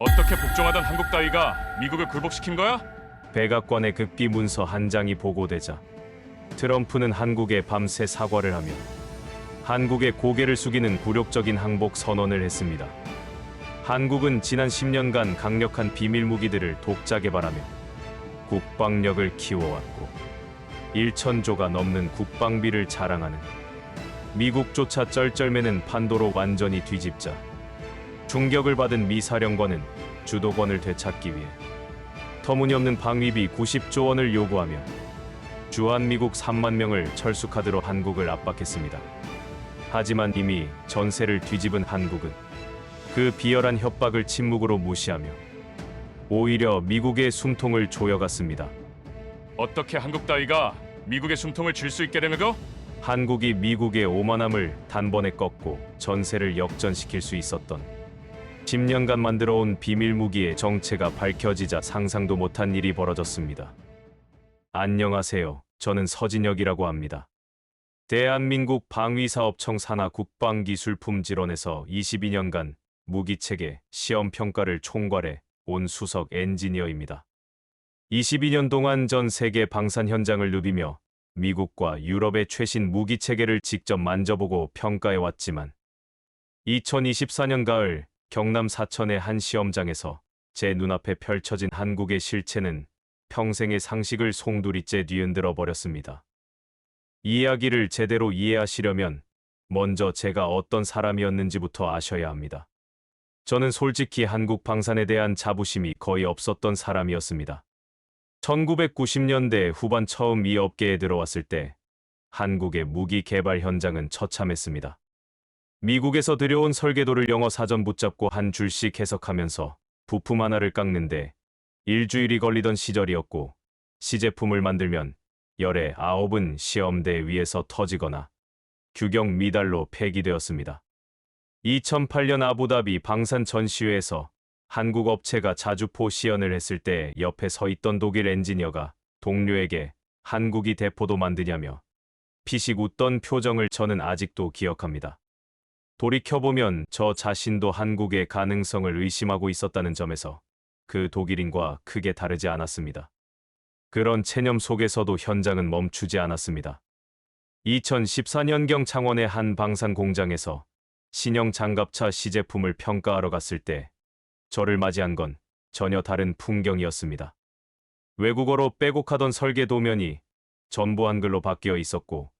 어떻게 복종하던 한국 따위가 미국을 굴복시킨 거야? 백악관의 급기 문서 한 장이 보고되자 트럼프는 한국에 밤새 사과를 하며 한국의 고개를 숙이는 굴욕적인 항복 선언을 했습니다. 한국은 지난 10년간 강력한 비밀 무기들을 독자 개발하며 국방력을 키워왔고 1천조가 넘는 국방비를 자랑하는 미국조차 쩔쩔매는 판도로 완전히 뒤집자 충격을 받은 미 사령관은 주도권을 되찾기 위해 터무니없는 방위비 90조 원을 요구하며 주한미국 3만 명을 철수카드로 한국을 압박했습니다. 하지만 이미 전세를 뒤집은 한국은 그 비열한 협박을 침묵으로 무시하며 오히려 미국의 숨통을 조여갔습니다. 어떻게 한국 따위가 미국의 숨통을 쥘 수 있게 되는거? 한국이 미국의 오만함을 단번에 꺾고 전세를 역전시킬 수 있었던 10년간 만들어온 비밀무기의 정체가 밝혀지자 상상도 못한 일이 벌어졌습니다. 안녕하세요. 저는 서진혁이라고 합니다. 대한민국 방위사업청 산하 국방기술품질원에서 22년간 무기체계 시험평가를 총괄해 온 수석 엔지니어입니다. 22년 동안 전 세계 방산 현장을 누비며 미국과 유럽의 최신 무기체계를 직접 만져보고 평가해왔지만 2024년 가을 경남 사천의 한 시험장에서 제 눈앞에 펼쳐진 한국의 실체는 평생의 상식을 송두리째 뒤흔들어 버렸습니다. 이 이야기를 제대로 이해하시려면 먼저 제가 어떤 사람이었는지부터 아셔야 합니다. 저는 솔직히 한국 방산에 대한 자부심이 거의 없었던 사람이었습니다. 1990년대 후반 처음 이 업계에 들어왔을 때 한국의 무기 개발 현장은 처참했습니다. 미국에서 들여온 설계도를 영어 사전 붙잡고 한 줄씩 해석하면서 부품 하나를 깎는데 일주일이 걸리던 시절이었고 시제품을 만들면 열의 9은 시험대 위에서 터지거나 규격 미달로 폐기되었습니다. 2008년 아부다비 방산 전시회에서 한국 업체가 자주포 시연을 했을 때 옆에 서 있던 독일 엔지니어가 동료에게 한국이 대포도 만드냐며 피식 웃던 표정을 저는 아직도 기억합니다. 돌이켜보면 저 자신도 한국의 가능성을 의심하고 있었다는 점에서 그 독일인과 크게 다르지 않았습니다. 그런 체념 속에서도 현장은 멈추지 않았습니다. 2014년경 창원의 한 방산 공장에서 신형 장갑차 시제품을 평가하러 갔을 때 저를 맞이한 건 전혀 다른 풍경이었습니다. 외국어로 빼곡하던 설계 도면이 전부 한글로 바뀌어 있었고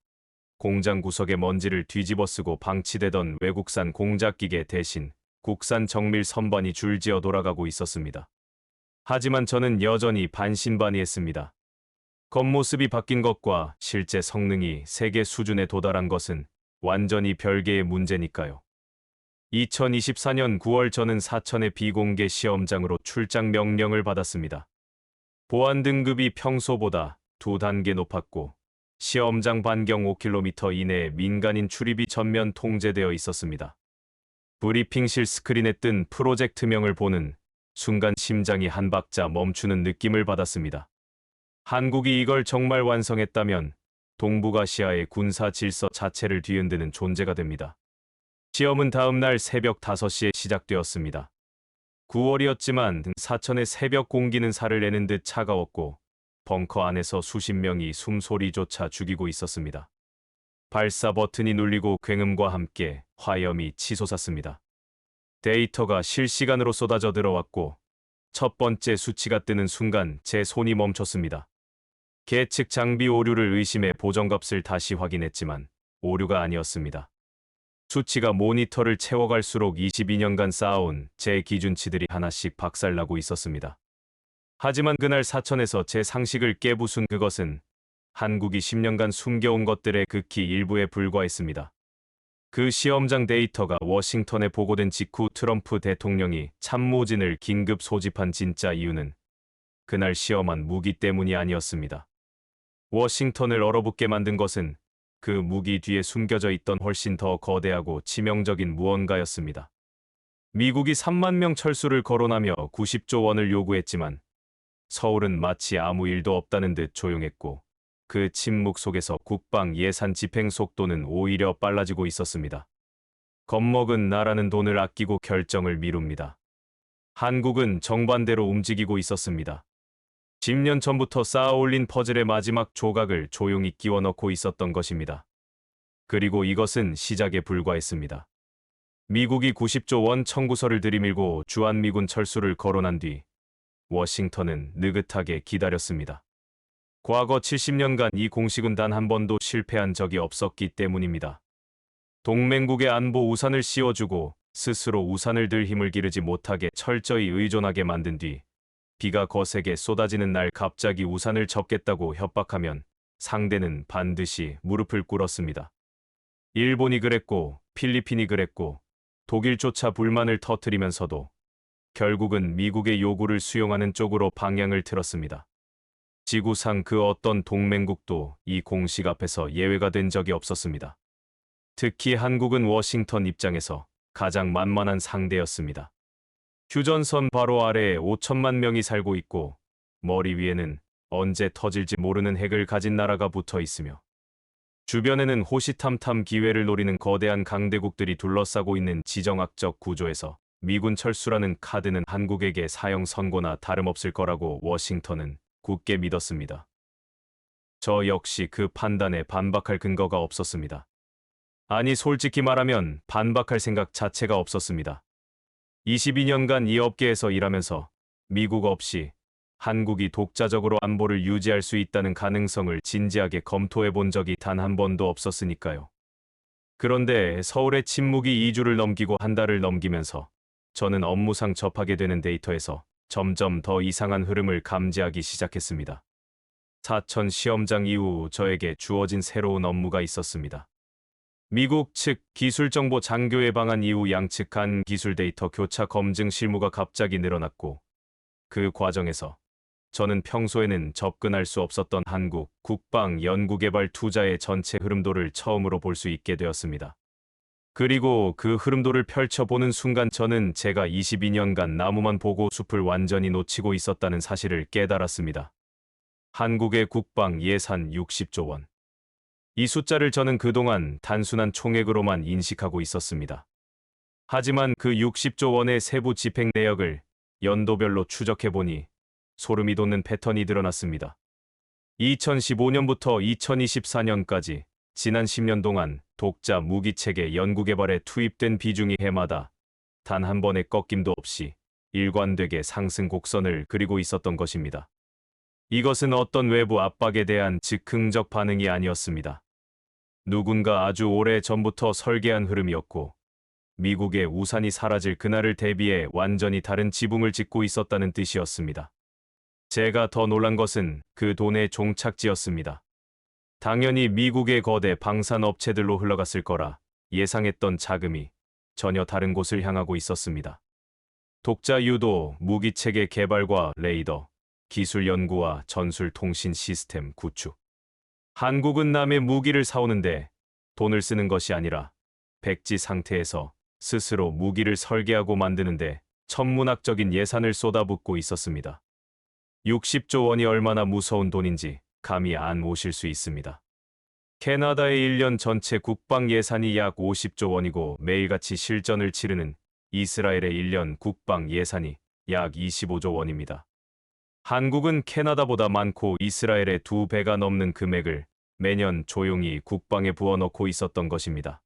공장 구석에 먼지를 뒤집어 쓰고 방치되던 외국산 공작기계 대신 국산 정밀 선반이 줄지어 돌아가고 있었습니다. 하지만 저는 여전히 반신반의했습니다. 겉모습이 바뀐 것과 실제 성능이 세계 수준에 도달한 것은 완전히 별개의 문제니까요. 2024년 9월 저는 사천의 비공개 시험장으로 출장 명령을 받았습니다. 보안 등급이 평소보다 2단계 높았고 시험장 반경 5km 이내에 민간인 출입이 전면 통제되어 있었습니다. 브리핑실 스크린에 뜬 프로젝트명을 보는 순간 심장이 한 박자 멈추는 느낌을 받았습니다. 한국이 이걸 정말 완성했다면 동북아시아의 군사 질서 자체를 뒤흔드는 존재가 됩니다. 시험은 다음 날 새벽 5시에 시작되었습니다. 9월이었지만 사천의 새벽 공기는 살을 내는 듯 차가웠고 벙커 안에서 수십 명이 숨소리조차 죽이고 있었습니다. 발사 버튼이 눌리고 굉음과 함께 화염이 치솟았습니다. 데이터가 실시간으로 쏟아져 들어왔고 첫 번째 수치가 뜨는 순간 제 손이 멈췄습니다. 계측 장비 오류를 의심해 보정값을 다시 확인했지만 오류가 아니었습니다. 수치가 모니터를 채워갈수록 22년간 쌓아온 제 기준치들이 하나씩 박살나고 있었습니다. 하지만 그날 사천에서 제 상식을 깨부순 그것은 한국이 10년간 숨겨온 것들의 극히 일부에 불과했습니다. 그 시험장 데이터가 워싱턴에 보고된 직후 트럼프 대통령이 참모진을 긴급 소집한 진짜 이유는 그날 시험한 무기 때문이 아니었습니다. 워싱턴을 얼어붙게 만든 것은 그 무기 뒤에 숨겨져 있던 훨씬 더 거대하고 치명적인 무언가였습니다. 미국이 3만 명 철수를 거론하며 90조 원을 요구했지만 서울은 마치 아무 일도 없다는 듯 조용했고 그 침묵 속에서 국방 예산 집행 속도는 오히려 빨라지고 있었습니다. 겁먹은 나라는 돈을 아끼고 결정을 미룹니다. 한국은 정반대로 움직이고 있었습니다. 10년 전부터 쌓아 올린 퍼즐의 마지막 조각을 조용히 끼워 넣고 있었던 것입니다. 그리고 이것은 시작에 불과했습니다. 미국이 90조 원 청구서를 들이밀고 주한미군 철수를 거론한 뒤 워싱턴은 느긋하게 기다렸습니다. 과거 70년간 이 공식은 단 한 번도 실패한 적이 없었기 때문입니다. 동맹국의 안보 우산을 씌워주고 스스로 우산을 들 힘을 기르지 못하게 철저히 의존하게 만든 뒤 비가 거세게 쏟아지는 날 갑자기 우산을 접겠다고 협박하면 상대는 반드시 무릎을 꿇었습니다. 일본이 그랬고 필리핀이 그랬고 독일조차 불만을 터뜨리면서도 결국은 미국의 요구를 수용하는 쪽으로 방향을 틀었습니다. 지구상 그 어떤 동맹국도 이 공식 앞에서 예외가 된 적이 없었습니다. 특히 한국은 워싱턴 입장에서 가장 만만한 상대였습니다. 휴전선 바로 아래에 5천만 명이 살고 있고 머리 위에는 언제 터질지 모르는 핵을 가진 나라가 붙어 있으며 주변에는 호시탐탐 기회를 노리는 거대한 강대국들이 둘러싸고 있는 지정학적 구조에서 미군 철수라는 카드는 한국에게 사형 선고나 다름없을 거라고 워싱턴은 굳게 믿었습니다. 저 역시 그 판단에 반박할 근거가 없었습니다. 아니, 솔직히 말하면 반박할 생각 자체가 없었습니다. 22년간 이 업계에서 일하면서 미국 없이 한국이 독자적으로 안보를 유지할 수 있다는 가능성을 진지하게 검토해 본 적이 단 한 번도 없었으니까요. 그런데 서울의 침묵이 2주를 넘기고 한 달을 넘기면서 저는 업무상 접하게 되는 데이터에서 점점 더 이상한 흐름을 감지하기 시작했습니다. 사천 시험장 이후 저에게 주어진 새로운 업무가 있었습니다. 미국 측 기술정보 장교 예방한 이후 양측 간 기술 데이터 교차 검증 실무가 갑자기 늘어났고 그 과정에서 저는 평소에는 접근할 수 없었던 한국 국방 연구개발 투자의 전체 흐름도를 처음으로 볼 수 있게 되었습니다. 그리고 그 흐름도를 펼쳐보는 순간 저는 제가 22년간 나무만 보고 숲을 완전히 놓치고 있었다는 사실을 깨달았습니다. 한국의 국방 예산 60조 원. 이 숫자를 저는 그동안 단순한 총액으로만 인식하고 있었습니다. 하지만 그 60조 원의 세부 집행 내역을 연도별로 추적해보니 소름이 돋는 패턴이 드러났습니다. 2015년부터 2024년까지 지난 10년 동안 독자 무기체계 연구개발에 투입된 비중이 해마다 단 한 번의 꺾임도 없이 일관되게 상승 곡선을 그리고 있었던 것입니다. 이것은 어떤 외부 압박에 대한 즉흥적 반응이 아니었습니다. 누군가 아주 오래 전부터 설계한 흐름이었고 미국의 우산이 사라질 그날을 대비해 완전히 다른 지붕을 짓고 있었다는 뜻이었습니다. 제가 더 놀란 것은 그 돈의 종착지였습니다. 당연히 미국의 거대 방산 업체들로 흘러갔을 거라 예상했던 자금이 전혀 다른 곳을 향하고 있었습니다. 독자 유도, 무기체계 개발과 레이더, 기술 연구와 전술 통신 시스템 구축. 한국은 남의 무기를 사오는데 돈을 쓰는 것이 아니라 백지 상태에서 스스로 무기를 설계하고 만드는데 천문학적인 예산을 쏟아붓고 있었습니다. 60조 원이 얼마나 무서운 돈인지 감이 안 오실 수 있습니다. 캐나다의 1년 전체 국방 예산이 약 50조 원이고 매일같이 실전을 치르는 이스라엘의 1년 국방 예산이 약 25조 원입니다. 한국은 캐나다보다 많고 이스라엘의 2배가 넘는 금액을 매년 조용히 국방에 부어넣고 있었던 것입니다.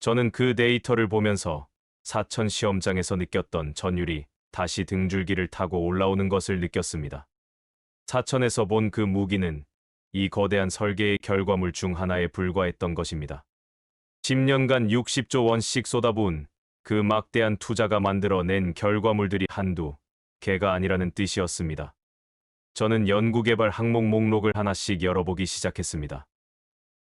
저는 그 데이터를 보면서 사천 시험장에서 느꼈던 전율이 다시 등줄기를 타고 올라오는 것을 느꼈습니다. 사천에서 본 그 무기는 이 거대한 설계의 결과물 중 하나에 불과했던 것입니다. 10년간 60조 원씩 쏟아부은 그 막대한 투자가 만들어낸 결과물들이 한두 개가 아니라는 뜻이었습니다. 저는 연구개발 항목 목록을 하나씩 열어보기 시작했습니다.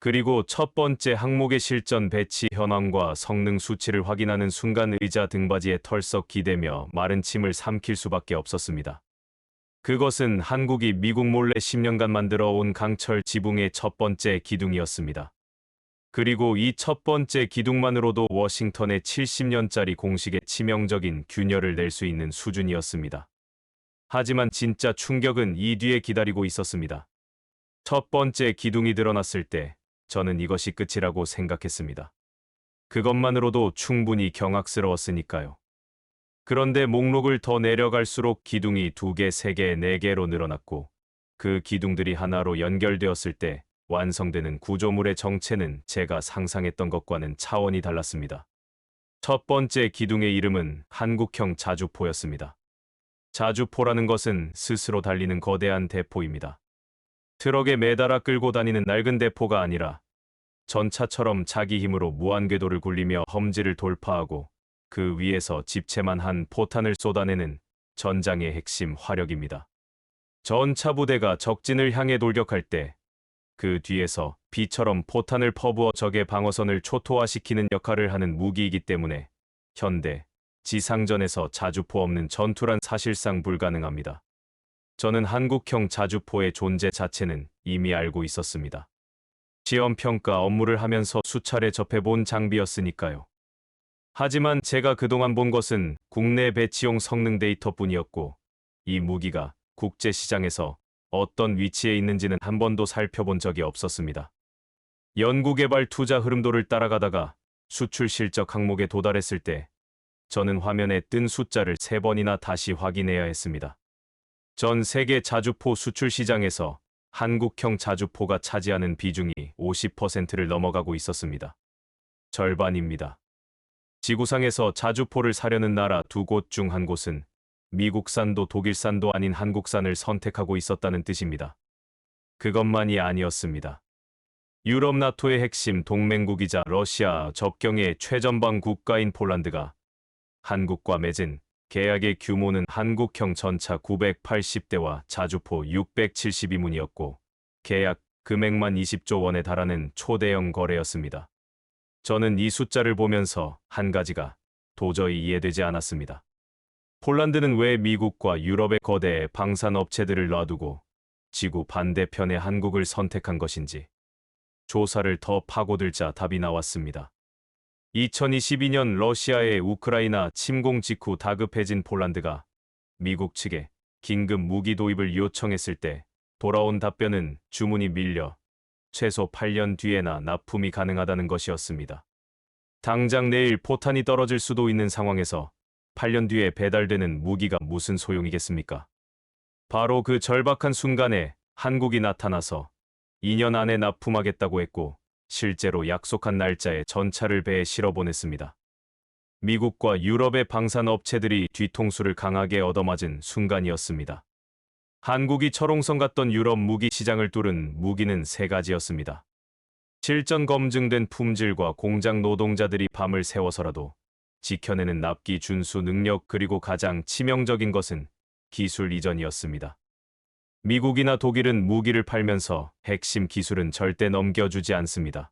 그리고 첫 번째 항목의 실전 배치 현황과 성능 수치를 확인하는 순간 의자 등받이에 털썩 기대며 마른 침을 삼킬 수밖에 없었습니다. 그것은 한국이 미국 몰래 10년간 만들어 온 강철 지붕의 첫 번째 기둥이었습니다. 그리고 이 첫 번째 기둥만으로도 워싱턴의 70년짜리 공식에 치명적인 균열을 낼 수 있는 수준이었습니다. 하지만 진짜 충격은 이 뒤에 기다리고 있었습니다. 첫 번째 기둥이 드러났을 때 저는 이것이 끝이라고 생각했습니다. 그것만으로도 충분히 경악스러웠으니까요. 그런데 목록을 더 내려갈수록 기둥이 2개, 3개, 4개로 늘어났고 그 기둥들이 하나로 연결되었을 때 완성되는 구조물의 정체는 제가 상상했던 것과는 차원이 달랐습니다. 첫 번째 기둥의 이름은 한국형 자주포였습니다. 자주포라는 것은 스스로 달리는 거대한 대포입니다. 트럭에 매달아 끌고 다니는 낡은 대포가 아니라 전차처럼 자기 힘으로 무한궤도를 굴리며 험지를 돌파하고 그 위에서 집채만 한 포탄을 쏟아내는 전장의 핵심 화력입니다. 전차 부대가 적진을 향해 돌격할 때 그 뒤에서 비처럼 포탄을 퍼부어 적의 방어선을 초토화시키는 역할을 하는 무기이기 때문에 현대 지상전에서 자주포 없는 전투란 사실상 불가능합니다. 저는 한국형 자주포의 존재 자체는 이미 알고 있었습니다. 시험평가 업무를 하면서 수차례 접해본 장비였으니까요. 하지만 제가 그동안 본 것은 국내 배치용 성능 데이터뿐이었고 이 무기가 국제시장에서 어떤 위치에 있는지는 한 번도 살펴본 적이 없었습니다. 연구개발 투자 흐름도를 따라가다가 수출 실적 항목에 도달했을 때 저는 화면에 뜬 숫자를 3번이나 다시 확인해야 했습니다. 전 세계 자주포 수출 시장에서 한국형 자주포가 차지하는 비중이 50%를 넘어가고 있었습니다. 절반입니다. 지구상에서 자주포를 사려는 나라 2곳 중 한 곳은 미국산도 독일산도 아닌 한국산을 선택하고 있었다는 뜻입니다. 그것만이 아니었습니다. 유럽 나토의 핵심 동맹국이자 러시아 접경의 최전방 국가인 폴란드가 한국과 맺은 계약의 규모는 한국형 전차 980대와 자주포 672문이었고 계약 금액만 20조 원에 달하는 초대형 거래였습니다. 저는 이 숫자를 보면서 한 가지가 도저히 이해되지 않았습니다. 폴란드는 왜 미국과 유럽의 거대 방산업체들을 놔두고 지구 반대편의 한국을 선택한 것인지 조사를 더 파고들자 답이 나왔습니다. 2022년 러시아의 우크라이나 침공 직후 다급해진 폴란드가 미국 측에 긴급 무기 도입을 요청했을 때 돌아온 답변은 주문이 밀려 최소 8년 뒤에나 납품이 가능하다는 것이었습니다. 당장 내일 포탄이 떨어질 수도 있는 상황에서 8년 뒤에 배달되는 무기가 무슨 소용이겠습니까? 바로 그 절박한 순간에 한국이 나타나서 2년 안에 납품하겠다고 했고 실제로 약속한 날짜에 전차를 배에 실어보냈습니다. 미국과 유럽의 방산업체들이 뒤통수를 강하게 얻어맞은 순간이었습니다. 한국이 철옹성 같던 유럽 무기 시장을 뚫은 무기는 3가지였습니다. 실전 검증된 품질과 공장 노동자들이 밤을 새워서라도 지켜내는 납기 준수 능력 그리고 가장 치명적인 것은 기술 이전이었습니다. 미국이나 독일은 무기를 팔면서 핵심 기술은 절대 넘겨주지 않습니다.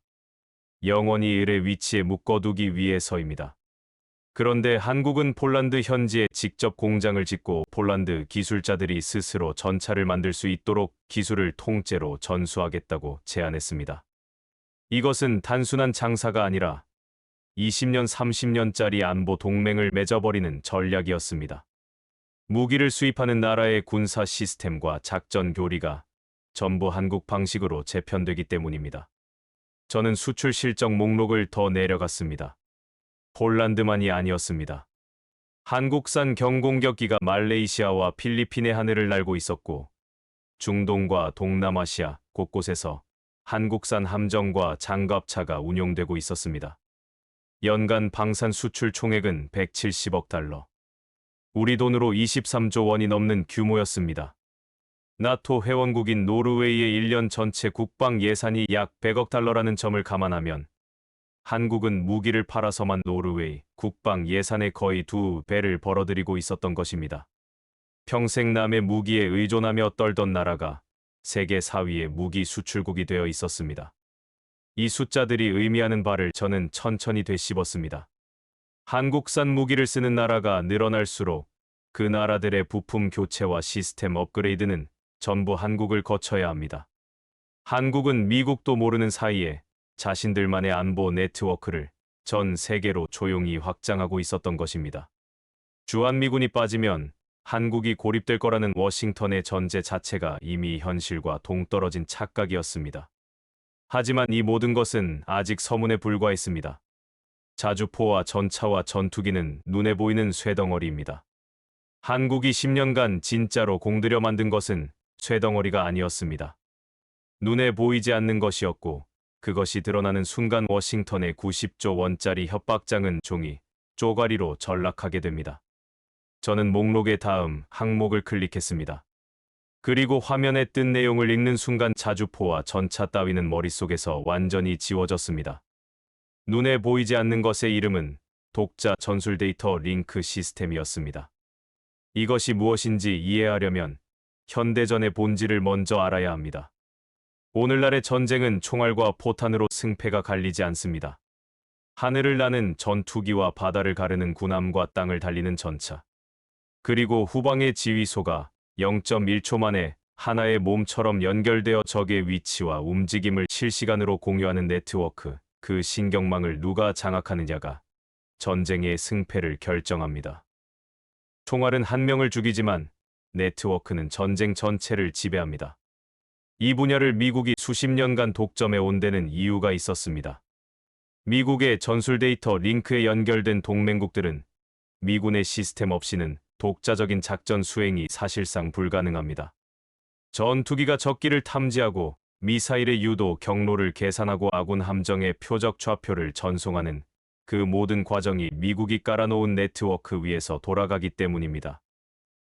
영원히 을의 위치에 묶어두기 위해서입니다. 그런데 한국은 폴란드 현지에 직접 공장을 짓고 폴란드 기술자들이 스스로 전차를 만들 수 있도록 기술을 통째로 전수하겠다고 제안했습니다. 이것은 단순한 장사가 아니라 20년, 30년짜리 안보 동맹을 맺어버리는 전략이었습니다. 무기를 수입하는 나라의 군사 시스템과 작전 교리가 전부 한국 방식으로 재편되기 때문입니다. 저는 수출 실적 목록을 더 내려갔습니다. 폴란드만이 아니었습니다. 한국산 경공격기가 말레이시아와 필리핀의 하늘을 날고 있었고 중동과 동남아시아 곳곳에서 한국산 함정과 장갑차가 운용되고 있었습니다. 연간 방산 수출 총액은 170억 달러. 우리 돈으로 23조 원이 넘는 규모였습니다. 나토 회원국인 노르웨이의 1년 전체 국방 예산이 약 100억 달러라는 점을 감안하면 한국은 무기를 팔아서만 노르웨이 국방 예산의 거의 2배를 벌어들이고 있었던 것입니다. 평생 남의 무기에 의존하며 떨던 나라가 세계 4위의 무기 수출국이 되어 있었습니다. 이 숫자들이 의미하는 바를 저는 천천히 되씹었습니다. 한국산 무기를 쓰는 나라가 늘어날수록 그 나라들의 부품 교체와 시스템 업그레이드는 전부 한국을 거쳐야 합니다. 한국은 미국도 모르는 사이에 자신들만의 안보 네트워크를 전 세계로 조용히 확장하고 있었던 것입니다. 주한미군이 빠지면 한국이 고립될 거라는 워싱턴의 전제 자체가 이미 현실과 동떨어진 착각이었습니다. 하지만 이 모든 것은 아직 서문에 불과했습니다. 자주포와 전차와 전투기는 눈에 보이는 쇠덩어리입니다. 한국이 10년간 진짜로 공들여 만든 것은 쇠덩어리가 아니었습니다. 눈에 보이지 않는 것이었고 그것이 드러나는 순간 워싱턴의 90조 원짜리 협박장은 종이, 쪼가리로 전락하게 됩니다. 저는 목록의 다음 항목을 클릭했습니다. 그리고 화면에 뜬 내용을 읽는 순간 자주포와 전차 따위는 머릿속에서 완전히 지워졌습니다. 눈에 보이지 않는 것의 이름은 독자 전술 데이터 링크 시스템이었습니다. 이것이 무엇인지 이해하려면 현대전의 본질을 먼저 알아야 합니다. 오늘날의 전쟁은 총알과 포탄으로 승패가 갈리지 않습니다. 하늘을 나는 전투기와 바다를 가르는 군함과 땅을 달리는 전차, 그리고 후방의 지휘소가 0.1초 만에 하나의 몸처럼 연결되어 적의 위치와 움직임을 실시간으로 공유하는 네트워크, 그 신경망을 누가 장악하느냐가 전쟁의 승패를 결정합니다. 총알은 한 명을 죽이지만 네트워크는 전쟁 전체를 지배합니다. 이 분야를 미국이 수십 년간 독점해 온 데는 이유가 있었습니다. 미국의 전술 데이터 링크에 연결된 동맹국들은 미군의 시스템 없이는 독자적인 작전 수행이 사실상 불가능합니다. 전투기가 적기를 탐지하고 미사일의 유도 경로를 계산하고 아군 함정의 표적 좌표를 전송하는 그 모든 과정이 미국이 깔아놓은 네트워크 위에서 돌아가기 때문입니다.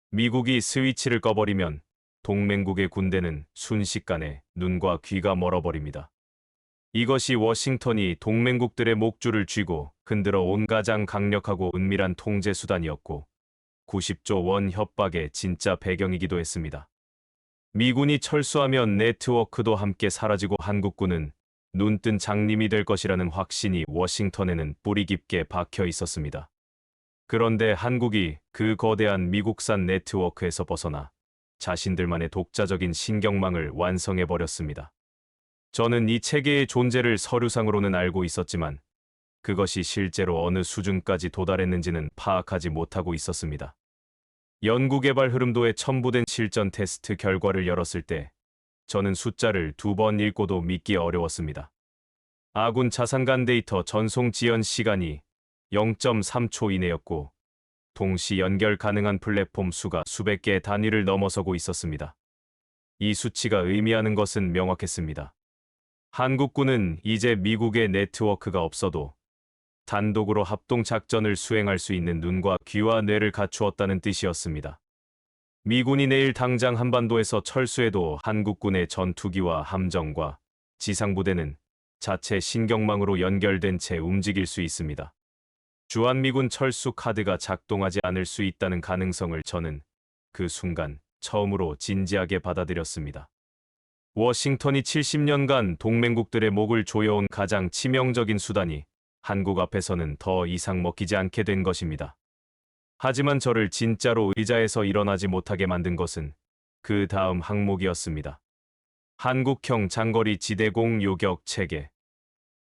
미국이 스위치를 꺼버리면 동맹국의 군대는 순식간에 눈과 귀가 멀어버립니다. 이것이 워싱턴이 동맹국들의 목줄을 쥐고 흔들어 온 가장 강력하고 은밀한 통제 수단이었고 90조 원 협박의 진짜 배경이기도 했습니다. 미군이 철수하면 네트워크도 함께 사라지고 한국군은 눈뜬 장님이 될 것이라는 확신이 워싱턴에는 뿌리 깊게 박혀 있었습니다. 그런데 한국이 그 거대한 미국산 네트워크에서 벗어나 자신들만의 독자적인 신경망을 완성해버렸습니다. 저는 이 체계의 존재를 서류상으로는 알고 있었지만 그것이 실제로 어느 수준까지 도달했는지는 파악하지 못하고 있었습니다. 연구개발 흐름도에 첨부된 실전 테스트 결과를 열었을 때 저는 숫자를 2번 읽고도 믿기 어려웠습니다. 아군 자산간 데이터 전송 지연 시간이 0.3초 이내였고 동시 연결 가능한 플랫폼 수가 수백 개의 단위를 넘어서고 있었습니다. 이 수치가 의미하는 것은 명확했습니다. 한국군은 이제 미국의 네트워크가 없어도 단독으로 합동작전을 수행할 수 있는 눈과 귀와 뇌를 갖추었다는 뜻이었습니다. 미군이 내일 당장 한반도에서 철수해도 한국군의 전투기와 함정과 지상부대는 자체 신경망으로 연결된 채 움직일 수 있습니다. 주한미군 철수 카드가 작동하지 않을 수 있다는 가능성을 저는 그 순간 처음으로 진지하게 받아들였습니다. 워싱턴이 70년간 동맹국들의 목을 조여온 가장 치명적인 수단이 한국 앞에서는 더 이상 먹히지 않게 된 것입니다. 하지만 저를 진짜로 의자에서 일어나지 못하게 만든 것은 그 다음 항목이었습니다. 한국형 장거리 지대공 요격 체계.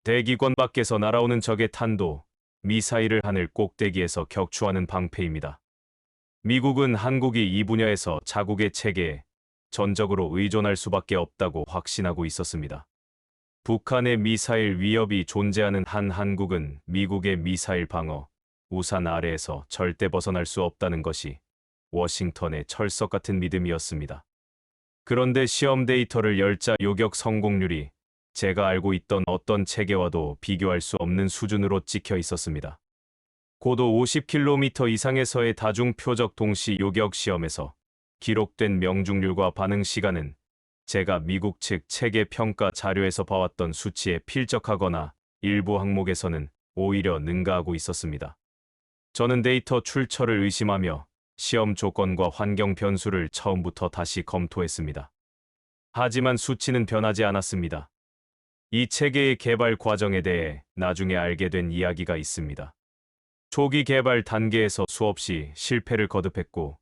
대기권 밖에서 날아오는 적의 탄도, 미사일을 하늘 꼭대기에서 격추하는 방패입니다. 미국은 한국이 이 분야에서 자국의 체계에 전적으로 의존할 수밖에 없다고 확신하고 있었습니다. 북한의 미사일 위협이 존재하는 한 한국은 미국의 미사일 방어, 우산 아래에서 절대 벗어날 수 없다는 것이 워싱턴의 철석 같은 믿음이었습니다. 그런데 시험 데이터를 열자 요격 성공률이 제가 알고 있던 어떤 체계와도 비교할 수 없는 수준으로 찍혀 있었습니다. 고도 50km 이상에서의 다중 표적 동시 요격 시험에서 기록된 명중률과 반응 시간은 제가 미국 측 체계 평가 자료에서 봐왔던 수치에 필적하거나 일부 항목에서는 오히려 능가하고 있었습니다. 저는 데이터 출처를 의심하며 시험 조건과 환경 변수를 처음부터 다시 검토했습니다. 하지만 수치는 변하지 않았습니다. 이 체계의 개발 과정에 대해 나중에 알게 된 이야기가 있습니다. 초기 개발 단계에서 수없이 실패를 거듭했고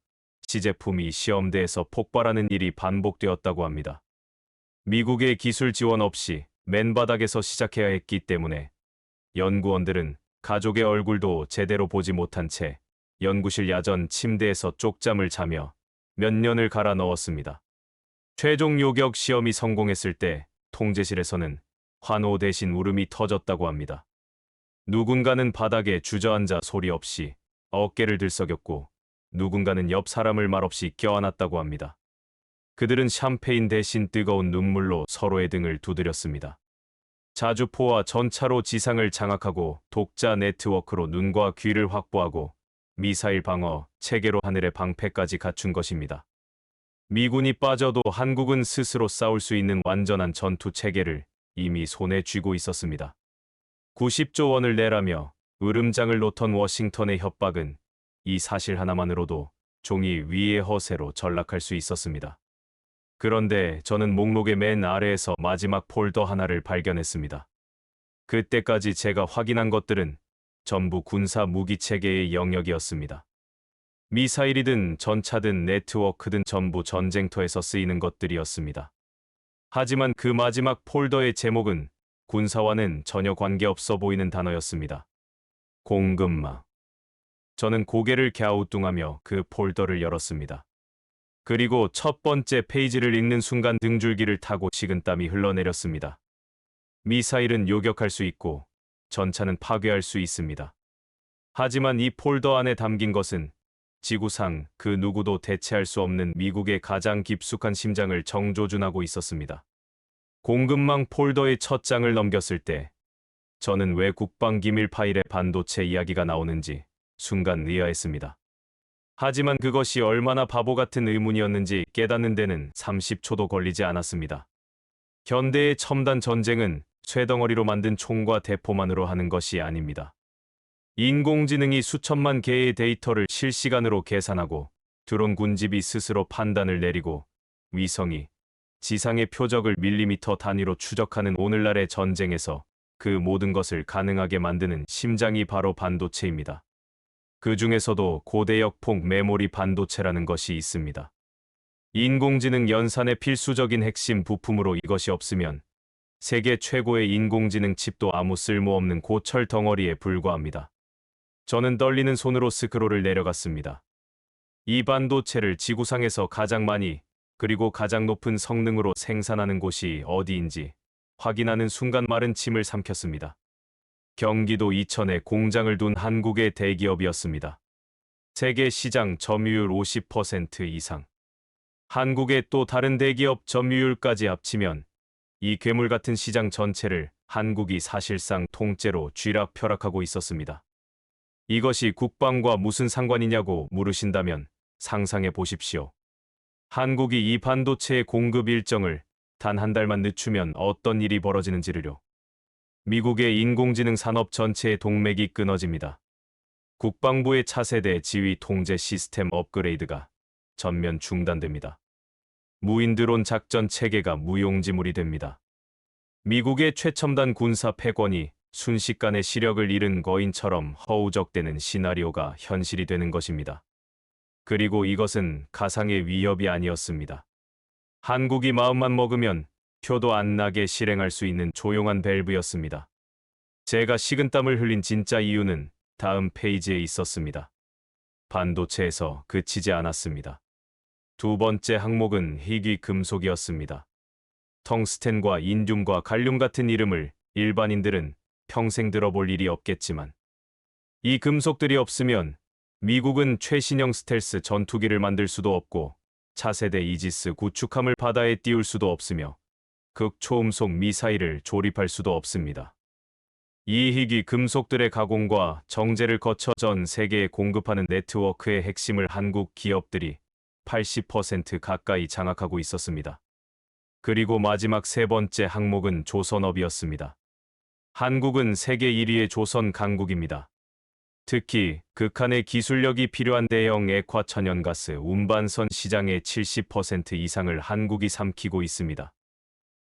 시제품이 시험대에서 폭발하는 일이 반복되었다고 합니다. 미국의 기술 지원 없이 맨바닥에서 시작해야 했기 때문에 연구원들은 가족의 얼굴도 제대로 보지 못한 채 연구실 야전 침대에서 쪽잠을 자며 몇 년을 갈아 넣었습니다. 최종 요격 시험이 성공했을 때 통제실에서는 환호 대신 울음이 터졌다고 합니다. 누군가는 바닥에 주저앉아 소리 없이 어깨를 들썩였고 누군가는 옆 사람을 말없이 껴안았다고 합니다. 그들은 샴페인 대신 뜨거운 눈물로 서로의 등을 두드렸습니다. 자주포와 전차로 지상을 장악하고 독자 네트워크로 눈과 귀를 확보하고 미사일 방어 체계로 하늘의 방패까지 갖춘 것입니다. 미군이 빠져도 한국은 스스로 싸울 수 있는 완전한 전투 체계를 이미 손에 쥐고 있었습니다. 90조 원을 내라며 으름장을 놓던 워싱턴의 협박은 이 사실 하나만으로도 종이 위의 허세로 전락할 수 있었습니다. 그런데 저는 목록의 맨 아래에서 마지막 폴더 하나를 발견했습니다. 그때까지 제가 확인한 것들은 전부 군사 무기 체계의 영역이었습니다. 미사일이든 전차든 네트워크든 전부 전쟁터에서 쓰이는 것들이었습니다. 하지만 그 마지막 폴더의 제목은 군사와는 전혀 관계없어 보이는 단어였습니다. 공급망. 저는 고개를 갸우뚱하며 그 폴더를 열었습니다. 그리고 첫 번째 페이지를 읽는 순간 등줄기를 타고 식은땀이 흘러내렸습니다. 미사일은 요격할 수 있고 전차는 파괴할 수 있습니다. 하지만 이 폴더 안에 담긴 것은 지구상 그 누구도 대체할 수 없는 미국의 가장 깊숙한 심장을 정조준하고 있었습니다. 공급망 폴더의 첫 장을 넘겼을 때 저는 왜 국방기밀 파일에 반도체 이야기가 나오는지 순간 의아했습니다. 하지만 그것이 얼마나 바보 같은 의문이었는지 깨닫는 데는 30초도 걸리지 않았습니다. 현대의 첨단 전쟁은 쇠덩어리로 만든 총과 대포만으로 하는 것이 아닙니다. 인공지능이 수천만 개의 데이터를 실시간으로 계산하고 드론 군집이 스스로 판단을 내리고 위성이 지상의 표적을 밀리미터 단위로 추적하는 오늘날의 전쟁에서 그 모든 것을 가능하게 만드는 심장이 바로 반도체입니다. 그 중에서도 고대역폭 메모리 반도체라는 것이 있습니다. 인공지능 연산의 필수적인 핵심 부품으로 이것이 없으면 세계 최고의 인공지능 칩도 아무 쓸모없는 고철 덩어리에 불과합니다. 저는 떨리는 손으로 스크롤을 내려갔습니다. 이 반도체를 지구상에서 가장 많이 그리고 가장 높은 성능으로 생산하는 곳이 어디인지 확인하는 순간 마른 침을 삼켰습니다. 경기도 이천에 공장을 둔 한국의 대기업이었습니다. 세계 시장 점유율 50% 이상. 한국의 또 다른 대기업 점유율까지 합치면 이 괴물 같은 시장 전체를 한국이 사실상 통째로 쥐락펴락하고 있었습니다. 이것이 국방과 무슨 상관이냐고 물으신다면 상상해 보십시오. 한국이 이 반도체의 공급 일정을 단 한 달만 늦추면 어떤 일이 벌어지는지를요. 미국의 인공지능 산업 전체의 동맥이 끊어집니다. 국방부의 차세대 지휘 통제 시스템 업그레이드가 전면 중단됩니다. 무인 드론 작전 체계가 무용지물이 됩니다. 미국의 최첨단 군사 패권이 순식간에 시력을 잃은 거인처럼 허우적대는 시나리오가 현실이 되는 것입니다. 그리고 이것은 가상의 위협이 아니었습니다. 한국이 마음만 먹으면 표도 안 나게 실행할 수 있는 조용한 밸브였습니다. 제가 식은땀을 흘린 진짜 이유는 다음 페이지에 있었습니다. 반도체에서 그치지 않았습니다. 두 번째 항목은 희귀 금속이었습니다. 텅스텐과 인듐과 갈륨 같은 이름을 일반인들은 평생 들어볼 일이 없겠지만 이 금속들이 없으면 미국은 최신형 스텔스 전투기를 만들 수도 없고 차세대 이지스 구축함을 바다에 띄울 수도 없으며 극초음속 미사일을 조립할 수도 없습니다. 이 희귀 금속들의 가공과 정제를 거쳐 전 세계에 공급하는 네트워크의 핵심을 한국 기업들이 80% 가까이 장악하고 있었습니다. 그리고 마지막 세 번째 항목은 조선업이었습니다. 한국은 세계 1위의 조선 강국입니다. 특히 극한의 기술력이 필요한 대형 액화 천연가스 운반선 시장의 70% 이상을 한국이 삼키고 있습니다.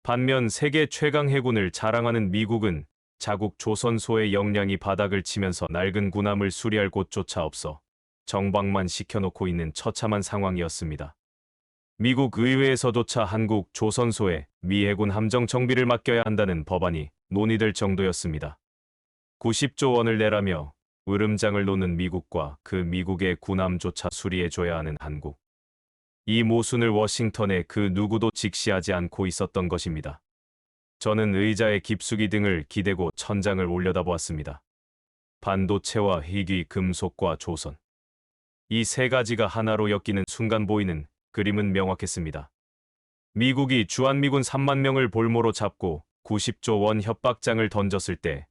반면 세계 최강 해군을 자랑하는 미국은 자국 조선소의 역량이 바닥을 치면서 낡은 군함을 수리할 곳조차 없어 정박만 시켜놓고 있는 처참한 상황이었습니다. 미국 의회에서조차 한국 조선소에 미 해군 함정 정비를 맡겨야 한다는 법안이 논의될 정도였습니다. 90조 원을 내라며 으름장을 놓는 미국과 그 미국의 군함조차 수리해줘야 하는 한국. 이 모순을 워싱턴의 그 누구도 직시하지 않고 있었던 것입니다. 저는 의자에 깊숙이 등을 기대고 천장을 올려다보았습니다. 반도체와 희귀 금속과 조선. 이 세 가지가 하나로 엮이는 순간 보이는 그림은 명확했습니다. 미국이 주한미군 3만 명을 볼모로 잡고 90조 원 협박장을 던졌을 때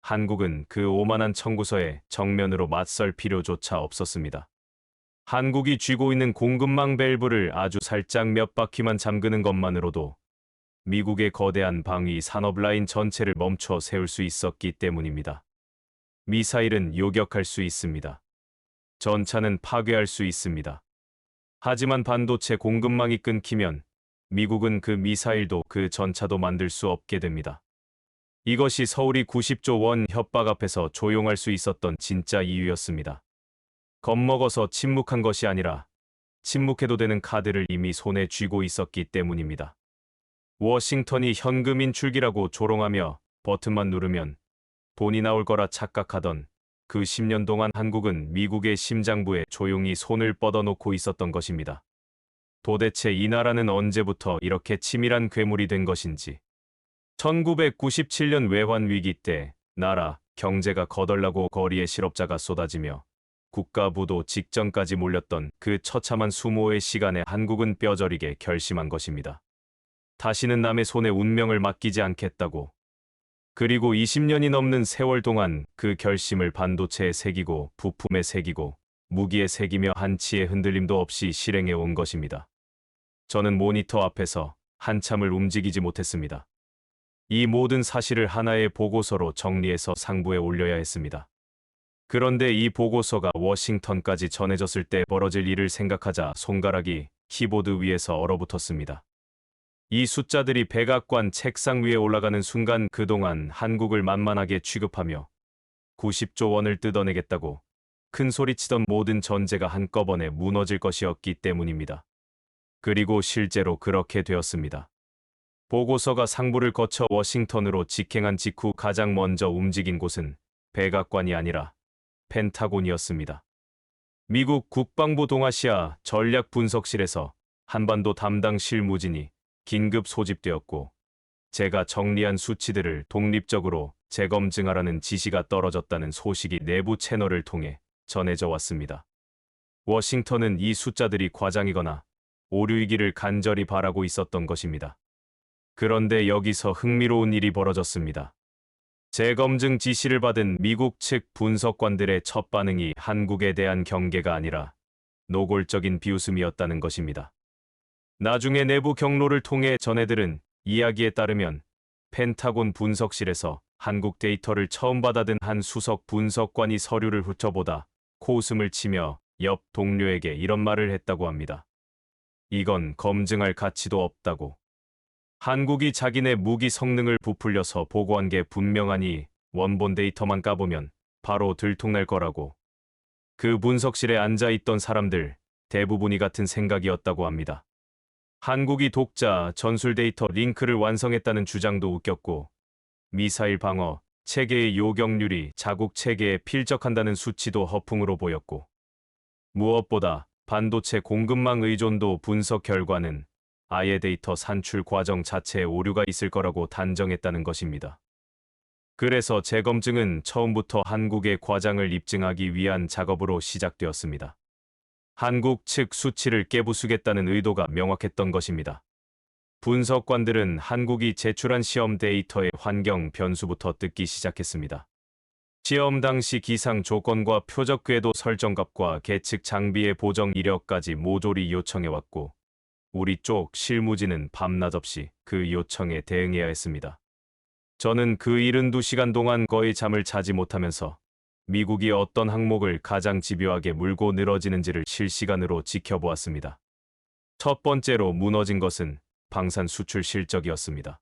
한국은 그 오만한 청구서에 정면으로 맞설 필요조차 없었습니다. 한국이 쥐고 있는 공급망 밸브를 아주 살짝 몇 바퀴만 잠그는 것만으로도 미국의 거대한 방위 산업 라인 전체를 멈춰 세울 수 있었기 때문입니다. 미사일은 요격할 수 있습니다. 전차는 파괴할 수 있습니다. 하지만 반도체 공급망이 끊기면 미국은 그 미사일도 그 전차도 만들 수 없게 됩니다. 이것이 서울이 90조 원 협박 앞에서 조용할 수 있었던 진짜 이유였습니다. 겁먹어서 침묵한 것이 아니라 침묵해도 되는 카드를 이미 손에 쥐고 있었기 때문입니다. 워싱턴이 현금 인출기라고 조롱하며 버튼만 누르면 돈이 나올 거라 착각하던 그 10년 동안 한국은 미국의 심장부에 조용히 손을 뻗어놓고 있었던 것입니다. 도대체 이 나라는 언제부터 이렇게 치밀한 괴물이 된 것인지. 1997년 외환 위기 때 나라, 경제가 거덜나고 거리에 실업자가 쏟아지며 국가부도 직전까지 몰렸던 그 처참한 수모의 시간에 한국은 뼈저리게 결심한 것입니다. 다시는 남의 손에 운명을 맡기지 않겠다고. 그리고 20년이 넘는 세월 동안 그 결심을 반도체에 새기고 부품에 새기고 무기에 새기며 한치의 흔들림도 없이 실행해 온 것입니다. 저는 모니터 앞에서 한참을 움직이지 못했습니다. 이 모든 사실을 하나의 보고서로 정리해서 상부에 올려야 했습니다. 그런데 이 보고서가 워싱턴까지 전해졌을 때 벌어질 일을 생각하자 손가락이 키보드 위에서 얼어붙었습니다. 이 숫자들이 백악관 책상 위에 올라가는 순간 그동안 한국을 만만하게 취급하며 90조 원을 뜯어내겠다고 큰 소리치던 모든 전제가 한꺼번에 무너질 것이었기 때문입니다. 그리고 실제로 그렇게 되었습니다. 보고서가 상부를 거쳐 워싱턴으로 직행한 직후 가장 먼저 움직인 곳은 백악관이 아니라 펜타곤이었습니다. 미국 국방부 동아시아 전략분석실에서 한반도 담당 실무진이 긴급 소집되었고 제가 정리한 수치들을 독립적으로 재검증하라는 지시가 떨어졌다는 소식이 내부 채널을 통해 전해져 왔습니다. 워싱턴은 이 숫자들이 과장이거나 오류이기를 간절히 바라고 있었던 것입니다. 그런데 여기서 흥미로운 일이 벌어졌습니다. 재검증 지시를 받은 미국 측 분석관들의 첫 반응이 한국에 대한 경계가 아니라 노골적인 비웃음이었다는 것입니다. 나중에 내부 경로를 통해 전해들은 이야기에 따르면 펜타곤 분석실에서 한국 데이터를 처음 받아든 한 수석 분석관이 서류를 훑어보다 코웃음을 치며 옆 동료에게 이런 말을 했다고 합니다. 이건 검증할 가치도 없다고. 한국이 자기네 무기 성능을 부풀려서 보고한 게 분명하니 원본 데이터만 까보면 바로 들통날 거라고. 그 분석실에 앉아있던 사람들 대부분이 같은 생각이었다고 합니다. 한국이 독자 전술 데이터 링크를 완성했다는 주장도 웃겼고 미사일 방어 체계의 요격률이 자국 체계에 필적한다는 수치도 허풍으로 보였고 무엇보다 반도체 공급망 의존도 분석 결과는 아예 데이터 산출 과정 자체에 오류가 있을 거라고 단정했다는 것입니다. 그래서 재검증은 처음부터 한국의 과장을 입증하기 위한 작업으로 시작되었습니다. 한국 측 수치를 깨부수겠다는 의도가 명확했던 것입니다. 분석관들은 한국이 제출한 시험 데이터의 환경 변수부터 뜯기 시작했습니다. 시험 당시 기상 조건과 표적 궤도 설정값과 계측 장비의 보정 이력까지 모조리 요청해왔고 우리 쪽 실무진은 밤낮 없이 그 요청에 대응해야 했습니다. 저는 그 72시간 동안 거의 잠을 자지 못하면서 미국이 어떤 항목을 가장 집요하게 물고 늘어지는지를 실시간으로 지켜보았습니다. 첫 번째로 무너진 것은 방산 수출 실적이었습니다.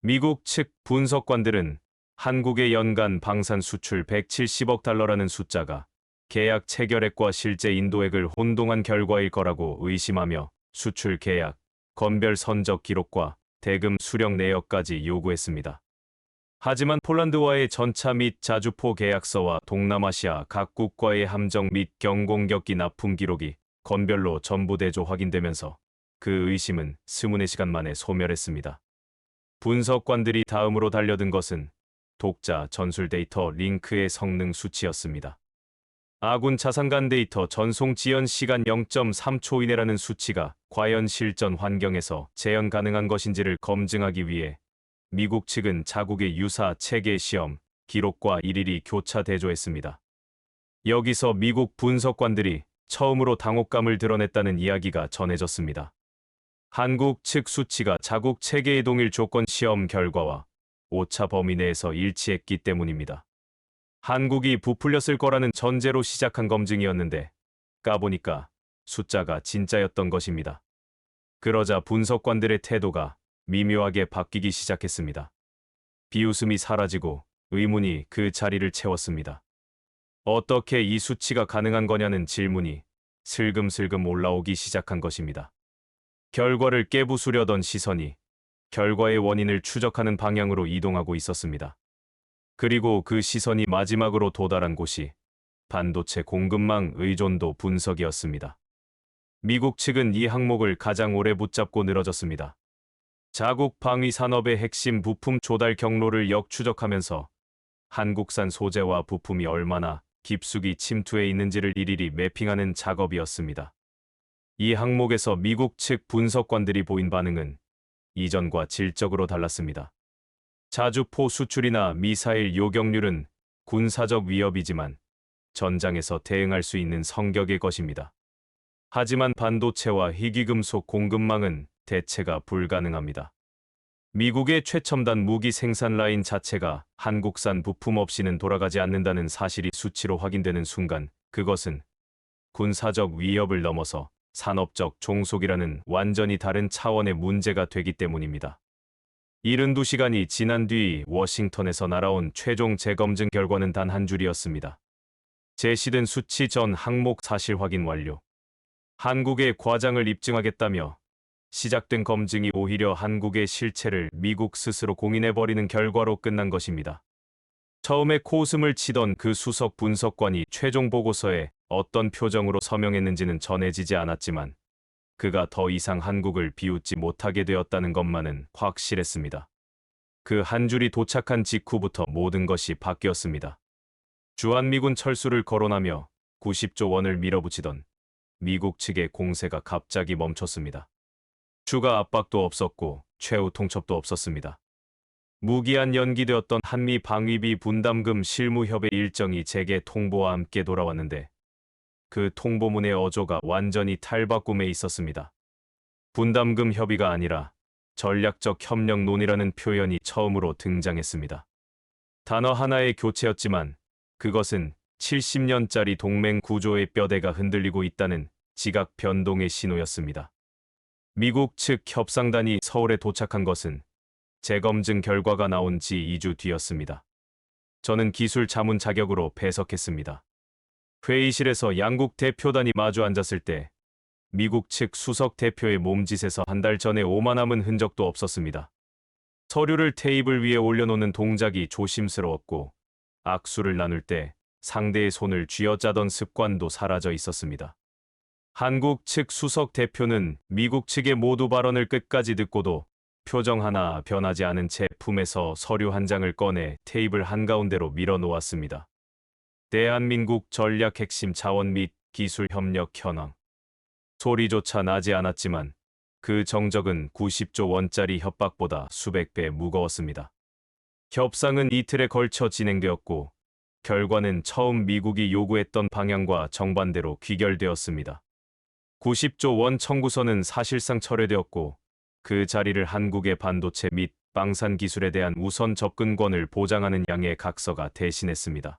미국 측 분석관들은 한국의 연간 방산 수출 170억 달러라는 숫자가 계약 체결액과 실제 인도액을 혼동한 결과일 거라고 의심하며 수출 계약, 건별 선적 기록과 대금 수령 내역까지 요구했습니다. 하지만 폴란드와의 전차 및 자주포 계약서와 동남아시아 각국과의 함정 및 경공격기 납품 기록이 건별로 전부 대조 확인되면서 그 의심은 24시간 만에 소멸했습니다. 분석관들이 다음으로 달려든 것은 독자, 전술 데이터, 링크의 성능 수치였습니다. 아군 자산간 데이터 전송 지연 시간 0.3초 이내라는 수치가 과연 실전 환경에서 재현 가능한 것인지를 검증하기 위해 미국 측은 자국의 유사 체계 시험 기록과 일일이 교차 대조했습니다. 여기서 미국 분석관들이 처음으로 당혹감을 드러냈다는 이야기가 전해졌습니다. 한국 측 수치가 자국 체계의 동일 조건 시험 결과와 오차 범위 내에서 일치했기 때문입니다. 한국이 부풀렸을 거라는 전제로 시작한 검증이었는데 까보니까 숫자가 진짜였던 것입니다. 그러자 분석관들의 태도가 미묘하게 바뀌기 시작했습니다. 비웃음이 사라지고 의문이 그 자리를 채웠습니다. 어떻게 이 수치가 가능한 거냐는 질문이 슬금슬금 올라오기 시작한 것입니다. 결과를 깨부수려던 시선이 결과의 원인을 추적하는 방향으로 이동하고 있었습니다. 그리고 그 시선이 마지막으로 도달한 곳이 반도체 공급망 의존도 분석이었습니다. 미국 측은 이 항목을 가장 오래 붙잡고 늘어졌습니다. 자국 방위 산업의 핵심 부품 조달 경로를 역추적하면서 한국산 소재와 부품이 얼마나 깊숙이 침투해 있는지를 일일이 매핑하는 작업이었습니다. 이 항목에서 미국 측 분석관들이 보인 반응은 이전과 질적으로 달랐습니다. 자주포 수출이나 미사일 요격률은 군사적 위협이지만 전장에서 대응할 수 있는 성격의 것입니다. 하지만 반도체와 희귀금속 공급망은 대체가 불가능합니다. 미국의 최첨단 무기 생산 라인 자체가 한국산 부품 없이는 돌아가지 않는다는 사실이 수치로 확인되는 순간 그것은 군사적 위협을 넘어서 산업적 종속이라는 완전히 다른 차원의 문제가 되기 때문입니다. 72시간이 지난 뒤 워싱턴에서 날아온 최종 재검증 결과는 단 한 줄이었습니다. 제시된 수치 전 항목 사실 확인 완료. 한국의 과장을 입증하겠다며 시작된 검증이 오히려 한국의 실체를 미국 스스로 공인해버리는 결과로 끝난 것입니다. 처음에 코웃음을 치던 그 수석 분석관이 최종 보고서에 어떤 표정으로 서명했는지는 전해지지 않았지만 그가 더 이상 한국을 비웃지 못하게 되었다는 것만은 확실했습니다. 그 한 줄이 도착한 직후부터 모든 것이 바뀌었습니다. 주한미군 철수를 거론하며 90조 원을 밀어붙이던 미국 측의 공세가 갑자기 멈췄습니다. 추가 압박도 없었고 최후 통첩도 없었습니다. 무기한 연기되었던 한미 방위비 분담금 실무협의 일정이 재개 통보와 함께 돌아왔는데 그 통보문의 어조가 완전히 탈바꿈해 있었습니다. 분담금 협의가 아니라 전략적 협력론이라는 표현이 처음으로 등장했습니다. 단어 하나의 교체였지만 그것은 70년짜리 동맹 구조의 뼈대가 흔들리고 있다는 지각 변동의 신호였습니다. 미국 측 협상단이 서울에 도착한 것은 재검증 결과가 나온 지 2주 뒤였습니다. 저는 기술 자문 자격으로 배석했습니다. 회의실에서 양국 대표단이 마주 앉았을 때 미국 측 수석 대표의 몸짓에서 한 달 전에 오만함은 흔적도 없었습니다. 서류를 테이블 위에 올려놓는 동작이 조심스러웠고 악수를 나눌 때 상대의 손을 쥐어짜던 습관도 사라져 있었습니다. 한국 측 수석 대표는 미국 측의 모두 발언을 끝까지 듣고도 표정 하나 변하지 않은 채 품에서 서류 한 장을 꺼내 테이블 한가운데로 밀어놓았습니다. 대한민국 전략 핵심 자원 및 기술 협력 현황. 소리조차 나지 않았지만 그 정적은 90조 원짜리 협박보다 수백 배 무거웠습니다. 협상은 이틀에 걸쳐 진행되었고 결과는 처음 미국이 요구했던 방향과 정반대로 귀결되었습니다. 90조 원 청구서는 사실상 철회되었고 그 자리를 한국의 반도체 및 방산 기술에 대한 우선 접근권을 보장하는 양의 각서가 대신했습니다.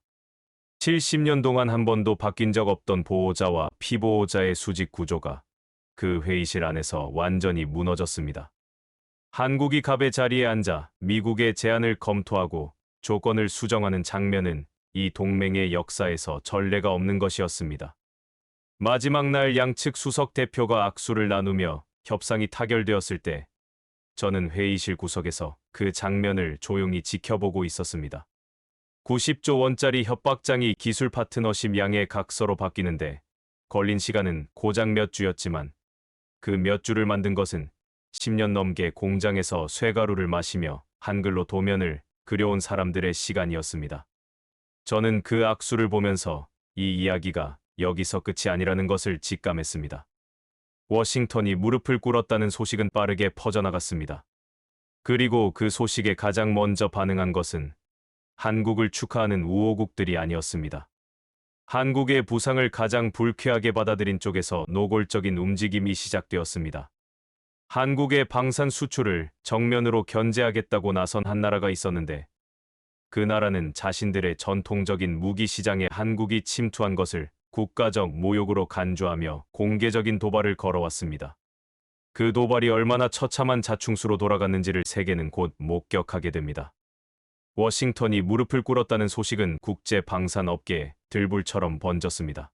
70년 동안 한 번도 바뀐 적 없던 보호자와 피보호자의 수직 구조가 그 회의실 안에서 완전히 무너졌습니다. 한국이 갑의 자리에 앉아 미국의 제안을 검토하고 조건을 수정하는 장면은 이 동맹의 역사에서 전례가 없는 것이었습니다. 마지막 날 양측 수석 대표가 악수를 나누며 협상이 타결되었을 때 저는 회의실 구석에서 그 장면을 조용히 지켜보고 있었습니다. 90조 원짜리 협박장이 기술 파트너십 양의 각서로 바뀌는데 걸린 시간은 고작 몇 주였지만 그 몇 주를 만든 것은 10년 넘게 공장에서 쇠가루를 마시며 한글로 도면을 그려온 사람들의 시간이었습니다. 저는 그 악수를 보면서 이 이야기가 여기서 끝이 아니라는 것을 직감했습니다. 워싱턴이 무릎을 꿇었다는 소식은 빠르게 퍼져나갔습니다. 그리고 그 소식에 가장 먼저 반응한 것은 한국을 축하하는 우호국들이 아니었습니다. 한국의 부상을 가장 불쾌하게 받아들인 쪽에서 노골적인 움직임이 시작되었습니다. 한국의 방산 수출을 정면으로 견제하겠다고 나선 한 나라가 있었는데 그 나라는 자신들의 전통적인 무기 시장에 한국이 침투한 것을 국가적 모욕으로 간주하며 공개적인 도발을 걸어왔습니다. 그 도발이 얼마나 처참한 자충수로 돌아갔는지를 세계는 곧 목격하게 됩니다. 워싱턴이 무릎을 꿇었다는 소식은 국제 방산 업계에 들불처럼 번졌습니다.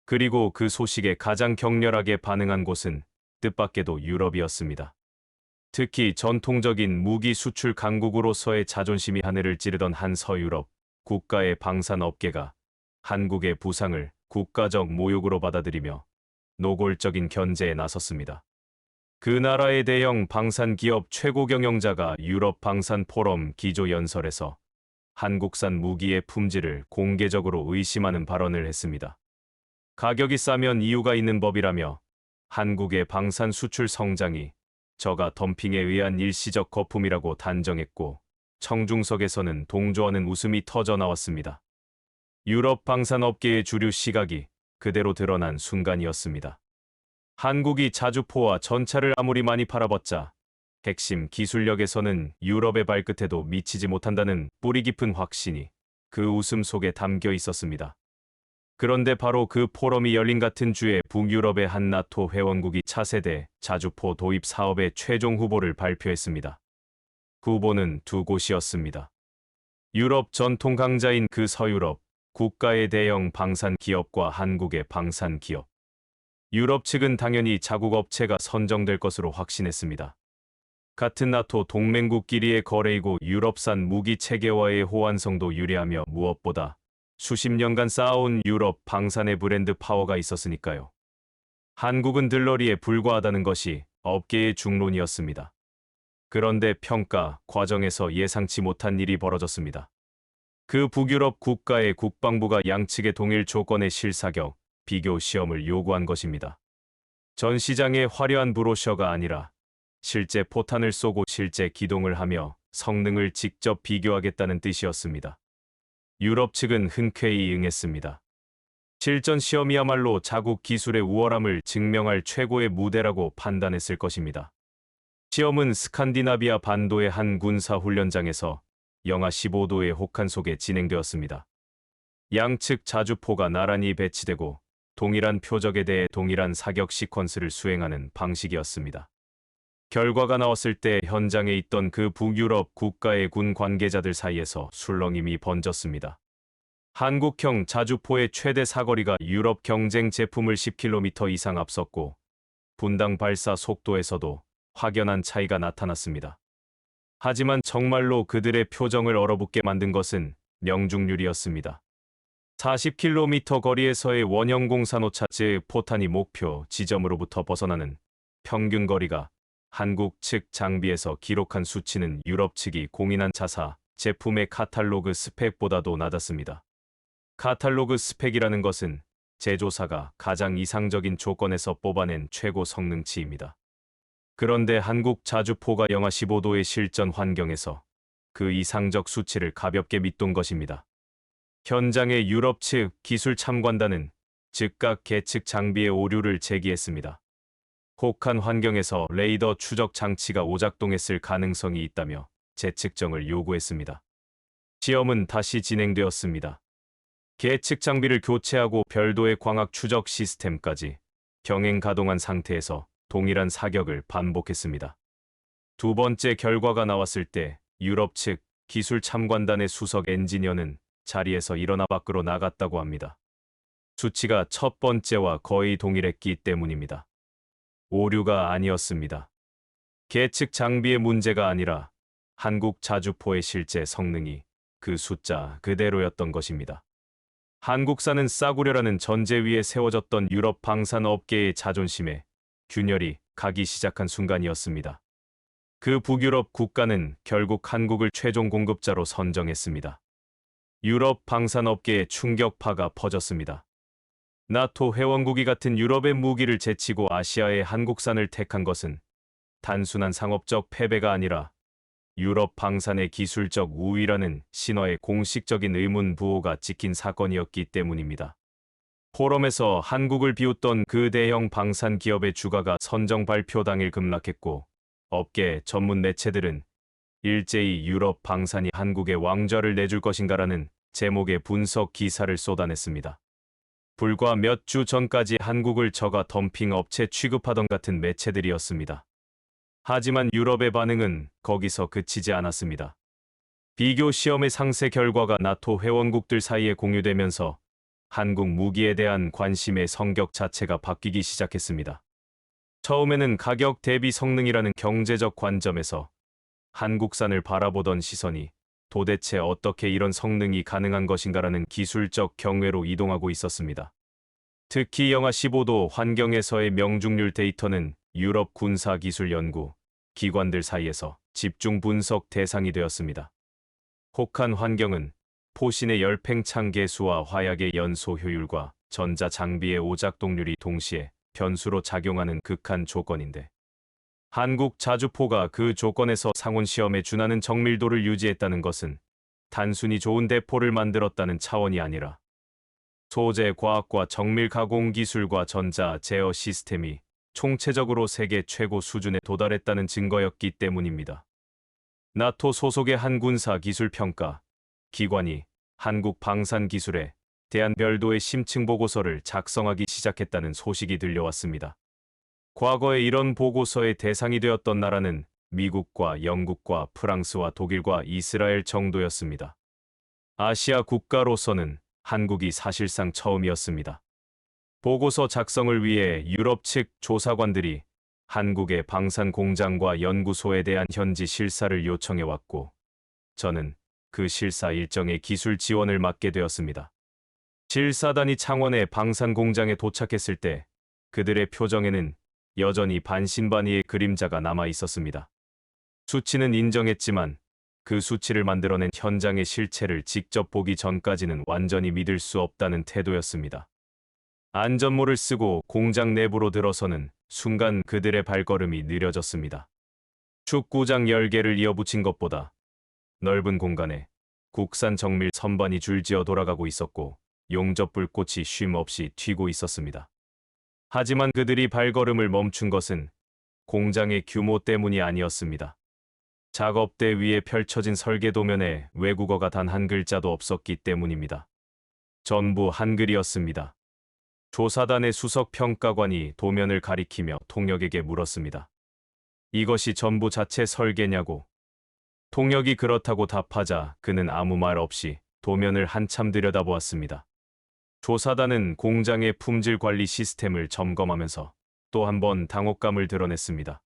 그리고 그 소식에 가장 격렬하게 반응한 곳은 뜻밖에도 유럽이었습니다. 특히 전통적인 무기 수출 강국으로서의 자존심이 하늘을 찌르던 한 서유럽 국가의 방산 업계가 한국의 부상을 국가적 모욕으로 받아들이며 노골적인 견제에 나섰습니다. 그 나라의 대형 방산 기업 최고 경영자가 유럽 방산 포럼 기조 연설에서 한국산 무기의 품질을 공개적으로 의심하는 발언을 했습니다. 가격이 싸면 이유가 있는 법이라며 한국의 방산 수출 성장이 저가 덤핑에 의한 일시적 거품이라고 단정했고 청중석에서는 동조하는 웃음이 터져 나왔습니다. 유럽 방산업계의 주류 시각이 그대로 드러난 순간이었습니다. 한국이 자주포와 전차를 아무리 많이 팔아봤자 핵심 기술력에서는 유럽의 발끝에도 미치지 못한다는 뿌리 깊은 확신이 그 웃음 속에 담겨 있었습니다. 그런데 바로 그 포럼이 열린 같은 주에 북유럽의 한 나토 회원국이 차세대 자주포 도입 사업의 최종 후보를 발표했습니다. 후보는 두 곳이었습니다. 유럽 전통 강자인 그 서유럽 국가의 대형 방산 기업과 한국의 방산 기업. 유럽 측은 당연히 자국 업체가 선정될 것으로 확신했습니다. 같은 나토 동맹국끼리의 거래이고 유럽산 무기 체계와의 호환성도 유리하며 무엇보다 수십 년간 쌓아온 유럽 방산의 브랜드 파워가 있었으니까요. 한국은 들러리에 불과하다는 것이 업계의 중론이었습니다. 그런데 평가 과정에서 예상치 못한 일이 벌어졌습니다. 그 북유럽 국가의 국방부가 양측의 동일 조건의 실사격, 비교 시험을 요구한 것입니다. 전 시장의 화려한 브로셔가 아니라 실제 포탄을 쏘고 실제 기동을 하며 성능을 직접 비교하겠다는 뜻이었습니다. 유럽 측은 흔쾌히 응했습니다. 실전 시험이야말로 자국 기술의 우월함을 증명할 최고의 무대라고 판단했을 것입니다. 시험은 스칸디나비아 반도의 한 군사 훈련장에서 영하 15도의 혹한 속에 진행되었습니다. 양측 자주포가 나란히 배치되고 동일한 표적에 대해 동일한 사격 시퀀스를 수행하는 방식이었습니다. 결과가 나왔을 때 현장에 있던 그 북유럽 국가의 군 관계자들 사이에서 술렁임이 번졌습니다. 한국형 자주포의 최대 사거리가 유럽 경쟁 제품을 10km 이상 앞섰고 분당 발사 속도에서도 확연한 차이가 나타났습니다. 하지만 정말로 그들의 표정을 얼어붙게 만든 것은 명중률이었습니다. 40km 거리에서의 원형 공산오차 즉 포탄이 목표 지점으로부터 벗어나는 평균 거리가 한국 측 장비에서 기록한 수치는 유럽 측이 공인한 자사 제품의 카탈로그 스펙보다도 낮았습니다. 카탈로그 스펙이라는 것은 제조사가 가장 이상적인 조건에서 뽑아낸 최고 성능치입니다. 그런데 한국 자주포가 영하 15도의 실전 환경에서 그 이상적 수치를 가볍게 밑돈 것입니다. 현장의 유럽 측 기술 참관단은 즉각 계측 장비의 오류를 제기했습니다. 혹한 환경에서 레이더 추적 장치가 오작동했을 가능성이 있다며 재측정을 요구했습니다. 시험은 다시 진행되었습니다. 계측 장비를 교체하고 별도의 광학 추적 시스템까지 병행 가동한 상태에서 동일한 사격을 반복했습니다. 두 번째 결과가 나왔을 때 유럽 측 기술 참관단의 수석 엔지니어는 자리에서 일어나 밖으로 나갔다고 합니다. 수치가 첫 번째와 거의 동일했기 때문입니다. 오류가 아니었습니다. 계측 장비의 문제가 아니라 한국 자주포의 실제 성능이 그 숫자 그대로였던 것입니다. 한국산은 싸구려라는 전제 위에 세워졌던 유럽 방산 업계의 자존심에 균열이 가기 시작한 순간이었습니다. 그 북유럽 국가는 결국 한국을 최종 공급자로 선정했습니다. 유럽 방산업계에 충격파가 퍼졌습니다. 나토 회원국이 같은 유럽의 무기를 제치고 아시아의 한국산을 택한 것은 단순한 상업적 패배가 아니라 유럽 방산의 기술적 우위라는 신화의 공식적인 의문 부호가 찍힌 사건이었기 때문입니다. 포럼에서 한국을 비웃던 그 대형 방산 기업의 주가가 선정 발표 당일 급락했고, 업계 전문 매체들은 일제히 유럽 방산이 한국에 왕좌를 내줄 것인가라는 제목의 분석 기사를 쏟아냈습니다. 불과 몇 주 전까지 한국을 저가 덤핑 업체 취급하던 같은 매체들이었습니다. 하지만 유럽의 반응은 거기서 그치지 않았습니다. 비교 시험의 상세 결과가 나토 회원국들 사이에 공유되면서 한국 무기에 대한 관심의 성격 자체가 바뀌기 시작했습니다. 처음에는 가격 대비 성능이라는 경제적 관점에서 한국산을 바라보던 시선이 도대체 어떻게 이런 성능이 가능한 것인가라는 기술적 경외로 이동하고 있었습니다. 특히 영하 15도 환경에서의 명중률 데이터는 유럽 군사기술연구 기관들 사이에서 집중 분석 대상이 되었습니다. 혹한 환경은 포신의 열팽창 계수와 화약의 연소 효율과 전자 장비의 오작동률이 동시에 변수로 작용하는 극한 조건인데, 한국 자주포가 그 조건에서 상온 시험에 준하는 정밀도를 유지했다는 것은 단순히 좋은 대포를 만들었다는 차원이 아니라 소재 과학과 정밀 가공 기술과 전자 제어 시스템이 총체적으로 세계 최고 수준에 도달했다는 증거였기 때문입니다. 나토 소속의 한 군사 기술 평가 기관이 한국 방산 기술에 대한 별도의 심층 보고서를 작성하기 시작했다는 소식이 들려왔습니다. 과거에 이런 보고서의 대상이 되었던 나라는 미국과 영국과 프랑스와 독일과 이스라엘 정도였습니다. 아시아 국가로서는 한국이 사실상 처음이었습니다. 보고서 작성을 위해 유럽 측 조사관들이 한국의 방산 공장과 연구소에 대한 현지 실사를 요청해왔고, 저는 그 실사 일정의 기술 지원을 맡게 되었습니다. 실사단이 창원의 방산 공장에 도착했을 때 그들의 표정에는 여전히 반신반의의 그림자가 남아 있었습니다. 수치는 인정했지만 그 수치를 만들어낸 현장의 실체를 직접 보기 전까지는 완전히 믿을 수 없다는 태도였습니다. 안전모를 쓰고 공장 내부로 들어서는 순간 그들의 발걸음이 느려졌습니다. 축구장 10개를 이어붙인 것보다 넓은 공간에 국산 정밀 선반이 줄지어 돌아가고 있었고 용접 불꽃이 쉼 없이 튀고 있었습니다. 하지만 그들이 발걸음을 멈춘 것은 공장의 규모 때문이 아니었습니다. 작업대 위에 펼쳐진 설계 도면에 외국어가 단 한 글자도 없었기 때문입니다. 전부 한글이었습니다. 조사단의 수석 평가관이 도면을 가리키며 통역에게 물었습니다. 이것이 전부 자체 설계냐고. 통역이 그렇다고 답하자 그는 아무 말 없이 도면을 한참 들여다보았습니다. 조사단은 공장의 품질 관리 시스템을 점검하면서 또 한 번 당혹감을 드러냈습니다.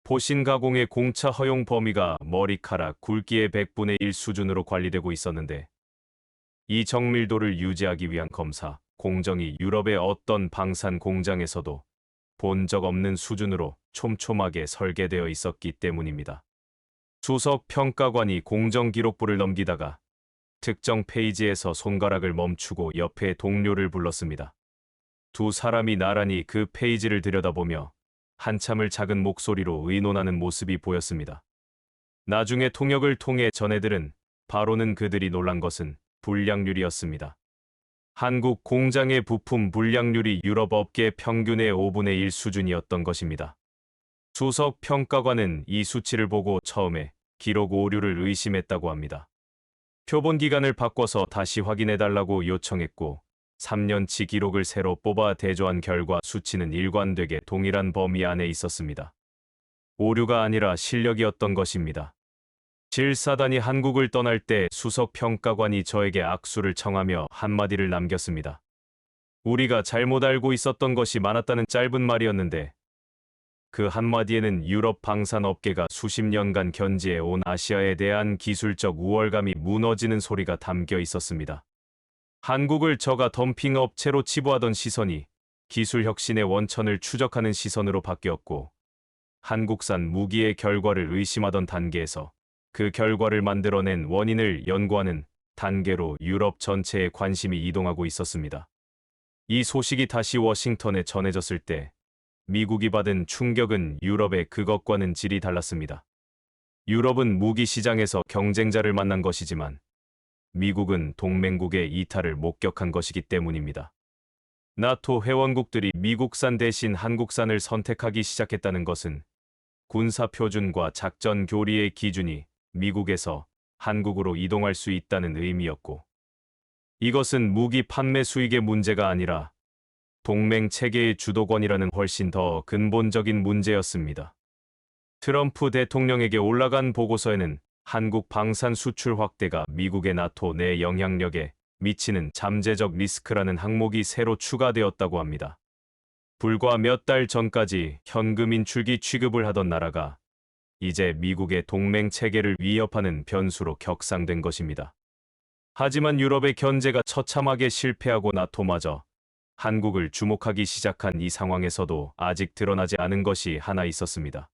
포신 가공의 공차 허용 범위가 머리카락 굵기의 100분의 1 수준으로 관리되고 있었는데, 이 정밀도를 유지하기 위한 검사, 공정이 유럽의 어떤 방산 공장에서도 본 적 없는 수준으로 촘촘하게 설계되어 있었기 때문입니다. 수석 평가관이 공정 기록부를 넘기다가 특정 페이지에서 손가락을 멈추고 옆에 동료를 불렀습니다. 두 사람이 나란히 그 페이지를 들여다보며 한참을 작은 목소리로 의논하는 모습이 보였습니다. 나중에 통역을 통해 전해들은 바로는 그들이 놀란 것은 불량률이었습니다. 한국 공장의 부품 불량률이 유럽 업계 평균의 5분의 1 수준이었던 것입니다. 수석 평가관은 이 수치를 보고 처음에 기록 오류를 의심했다고 합니다. 표본 기간을 바꿔서 다시 확인해달라고 요청했고, 3년치 기록을 새로 뽑아 대조한 결과 수치는 일관되게 동일한 범위 안에 있었습니다. 오류가 아니라 실력이었던 것입니다. 실사단이 한국을 떠날 때 수석 평가관이 저에게 악수를 청하며 한마디를 남겼습니다. 우리가 잘못 알고 있었던 것이 많았다는 짧은 말이었는데, 그 한마디에는 유럽 방산업계가 수십 년간 견지해온 아시아에 대한 기술적 우월감이 무너지는 소리가 담겨 있었습니다. 한국을 저가 덤핑 업체로 치부하던 시선이 기술 혁신의 원천을 추적하는 시선으로 바뀌었고, 한국산 무기의 결과를 의심하던 단계에서 그 결과를 만들어낸 원인을 연구하는 단계로 유럽 전체에 관심이 이동하고 있었습니다. 이 소식이 다시 워싱턴에 전해졌을 때 미국이 받은 충격은 유럽의 그것과는 질이 달랐습니다. 유럽은 무기 시장에서 경쟁자를 만난 것이지만 미국은 동맹국의 이탈을 목격한 것이기 때문입니다. 나토 회원국들이 미국산 대신 한국산을 선택하기 시작했다는 것은 군사 표준과 작전 교리의 기준이 미국에서 한국으로 이동할 수 있다는 의미였고, 이것은 무기 판매 수익의 문제가 아니라 동맹 체계의 주도권이라는 훨씬 더 근본적인 문제였습니다. 트럼프 대통령에게 올라간 보고서에는 한국 방산 수출 확대가 미국의 나토 내 영향력에 미치는 잠재적 리스크라는 항목이 새로 추가되었다고 합니다. 불과 몇 달 전까지 현금 인출기 취급을 하던 나라가 이제 미국의 동맹 체계를 위협하는 변수로 격상된 것입니다. 하지만 유럽의 견제가 처참하게 실패하고 나토마저 한국을 주목하기 시작한 이 상황에서도 아직 드러나지 않은 것이 하나 있었습니다.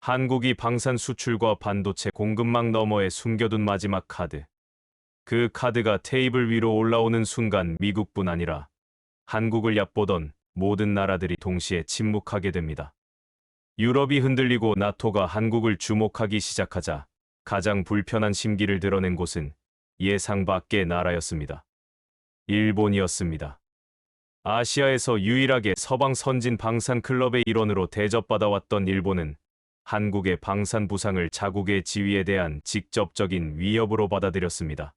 한국이 방산 수출과 반도체 공급망 너머에 숨겨둔 마지막 카드. 그 카드가 테이블 위로 올라오는 순간 미국뿐 아니라 한국을 얕보던 모든 나라들이 동시에 침묵하게 됩니다. 유럽이 흔들리고 나토가 한국을 주목하기 시작하자 가장 불편한 심기를 드러낸 곳은 예상 밖의 나라였습니다. 일본이었습니다. 아시아에서 유일하게 서방 선진 방산 클럽의 일원으로 대접받아왔던 일본은 한국의 방산 부상을 자국의 지위에 대한 직접적인 위협으로 받아들였습니다.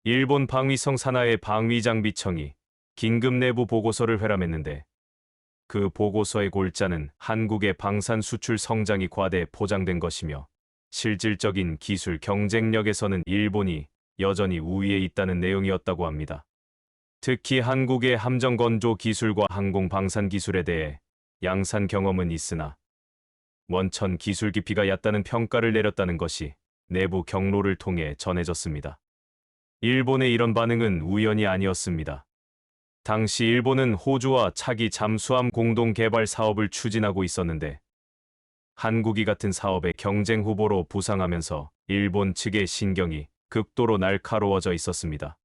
일본 방위성 산하의 방위장비청이 긴급 내부 보고서를 회람했는데 그 보고서의 골자는 한국의 방산 수출 성장이 과대 포장된 것이며 실질적인 기술 경쟁력에서는 일본이 여전히 우위에 있다는 내용이었다고 합니다. 특히 한국의 함정 건조 기술과 항공 방산 기술에 대해 양산 경험은 있으나 원천 기술 깊이가 얕다는 평가를 내렸다는 것이 내부 경로를 통해 전해졌습니다. 일본의 이런 반응은 우연이 아니었습니다. 당시 일본은 호주와 차기 잠수함 공동 개발 사업을 추진하고 있었는데 한국이 같은 사업의 경쟁 후보로 부상하면서 일본 측의 신경이 극도로 날카로워져 있었습니다.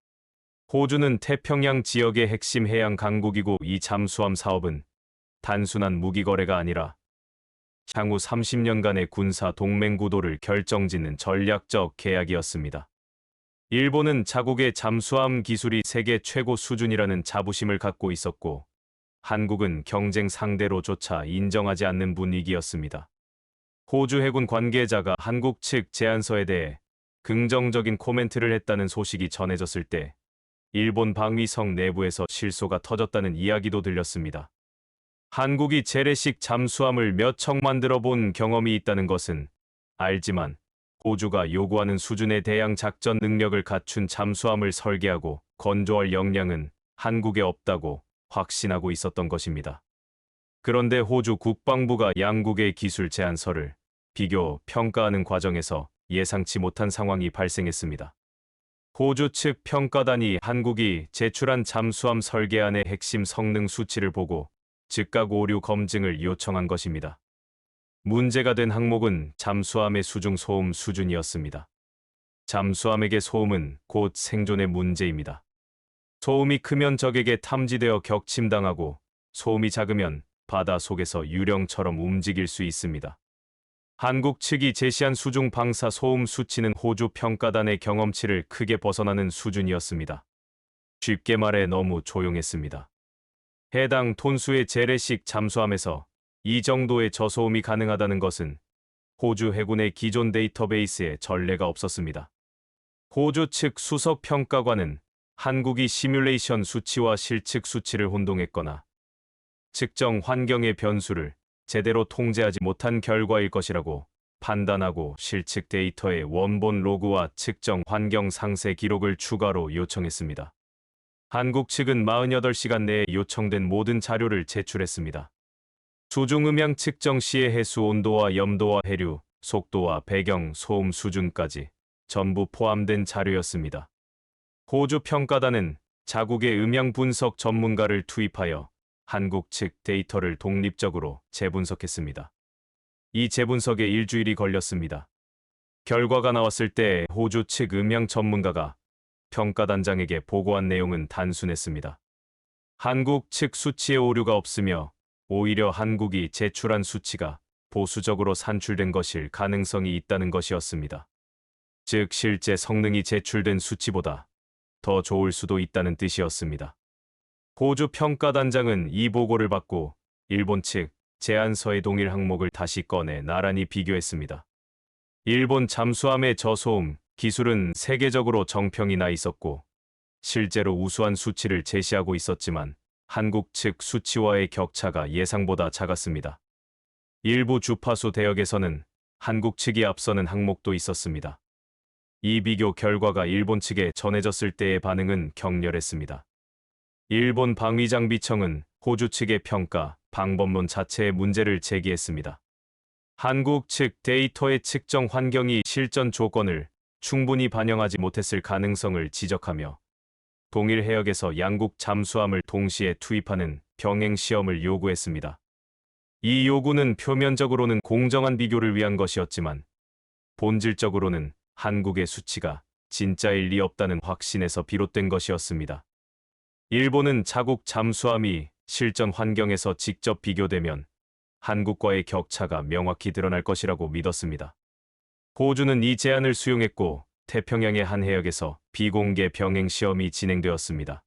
호주는 태평양 지역의 핵심 해양 강국이고 이 잠수함 사업은 단순한 무기 거래가 아니라 향후 30년간의 군사 동맹 구도를 결정짓는 전략적 계약이었습니다. 일본은 자국의 잠수함 기술이 세계 최고 수준이라는 자부심을 갖고 있었고 한국은 경쟁 상대로조차 인정하지 않는 분위기였습니다. 호주 해군 관계자가 한국 측 제안서에 대해 긍정적인 코멘트를 했다는 소식이 전해졌을 때 일본 방위성 내부에서 실소가 터졌다는 이야기도 들렸습니다. 한국이 재래식 잠수함을 몇 척 만들어 본 경험이 있다는 것은 알지만 호주가 요구하는 수준의 대양 작전 능력을 갖춘 잠수함을 설계하고 건조할 역량은 한국에 없다고 확신하고 있었던 것입니다. 그런데 호주 국방부가 양국의 기술 제안서를 비교 평가하는 과정에서 예상치 못한 상황이 발생했습니다. 호주 측 평가단이 한국이 제출한 잠수함 설계안의 핵심 성능 수치를 보고 즉각 오류 검증을 요청한 것입니다. 문제가 된 항목은 잠수함의 수중 소음 수준이었습니다. 잠수함에게 소음은 곧 생존의 문제입니다. 소음이 크면 적에게 탐지되어 격침당하고 소음이 작으면 바다 속에서 유령처럼 움직일 수 있습니다. 한국 측이 제시한 수중 방사 소음 수치는 호주 평가단의 경험치를 크게 벗어나는 수준이었습니다. 쉽게 말해 너무 조용했습니다. 해당 톤수의 재래식 잠수함에서 이 정도의 저소음이 가능하다는 것은 호주 해군의 기존 데이터베이스에 전례가 없었습니다. 호주 측 수석 평가관은 한국이 시뮬레이션 수치와 실측 수치를 혼동했거나 측정 환경의 변수를 제대로 통제하지 못한 결과일 것이라고 판단하고 실측 데이터의 원본 로그와 측정 환경 상세 기록을 추가로 요청했습니다. 한국 측은 48시간 내에 요청된 모든 자료를 제출했습니다. 수중 음향 측정 시의 해수 온도와 염도와 해류, 속도와 배경, 소음 수준까지 전부 포함된 자료였습니다. 호주 평가단은 자국의 음향 분석 전문가를 투입하여 한국 측 데이터를 독립적으로 재분석했습니다. 이 재분석에 일주일이 걸렸습니다. 결과가 나왔을 때 호주 측 음향 전문가가 평가단장에게 보고한 내용은 단순했습니다. 한국 측 수치에 오류가 없으며 오히려 한국이 제출한 수치가 보수적으로 산출된 것일 가능성이 있다는 것이었습니다. 즉 실제 성능이 제출된 수치보다 더 좋을 수도 있다는 뜻이었습니다. 호주 평가단장은 이 보고를 받고 일본 측 제안서의 동일 항목을 다시 꺼내 나란히 비교했습니다. 일본 잠수함의 저소음 기술은 세계적으로 정평이 나 있었고 실제로 우수한 수치를 제시하고 있었지만 한국 측 수치와의 격차가 예상보다 작았습니다. 일부 주파수 대역에서는 한국 측이 앞서는 항목도 있었습니다. 이 비교 결과가 일본 측에 전해졌을 때의 반응은 격렬했습니다. 일본 방위장비청은 호주 측의 평가, 방법론 자체의 문제를 제기했습니다. 한국 측 데이터의 측정 환경이 실전 조건을 충분히 반영하지 못했을 가능성을 지적하며 동일 해역에서 양국 잠수함을 동시에 투입하는 병행 시험을 요구했습니다. 이 요구는 표면적으로는 공정한 비교를 위한 것이었지만 본질적으로는 한국의 수치가 진짜일 리 없다는 확신에서 비롯된 것이었습니다. 일본은 자국 잠수함이 실전 환경에서 직접 비교되면 한국과의 격차가 명확히 드러날 것이라고 믿었습니다. 호주는 이 제안을 수용했고 태평양의 한 해역에서 비공개 병행 시험이 진행되었습니다.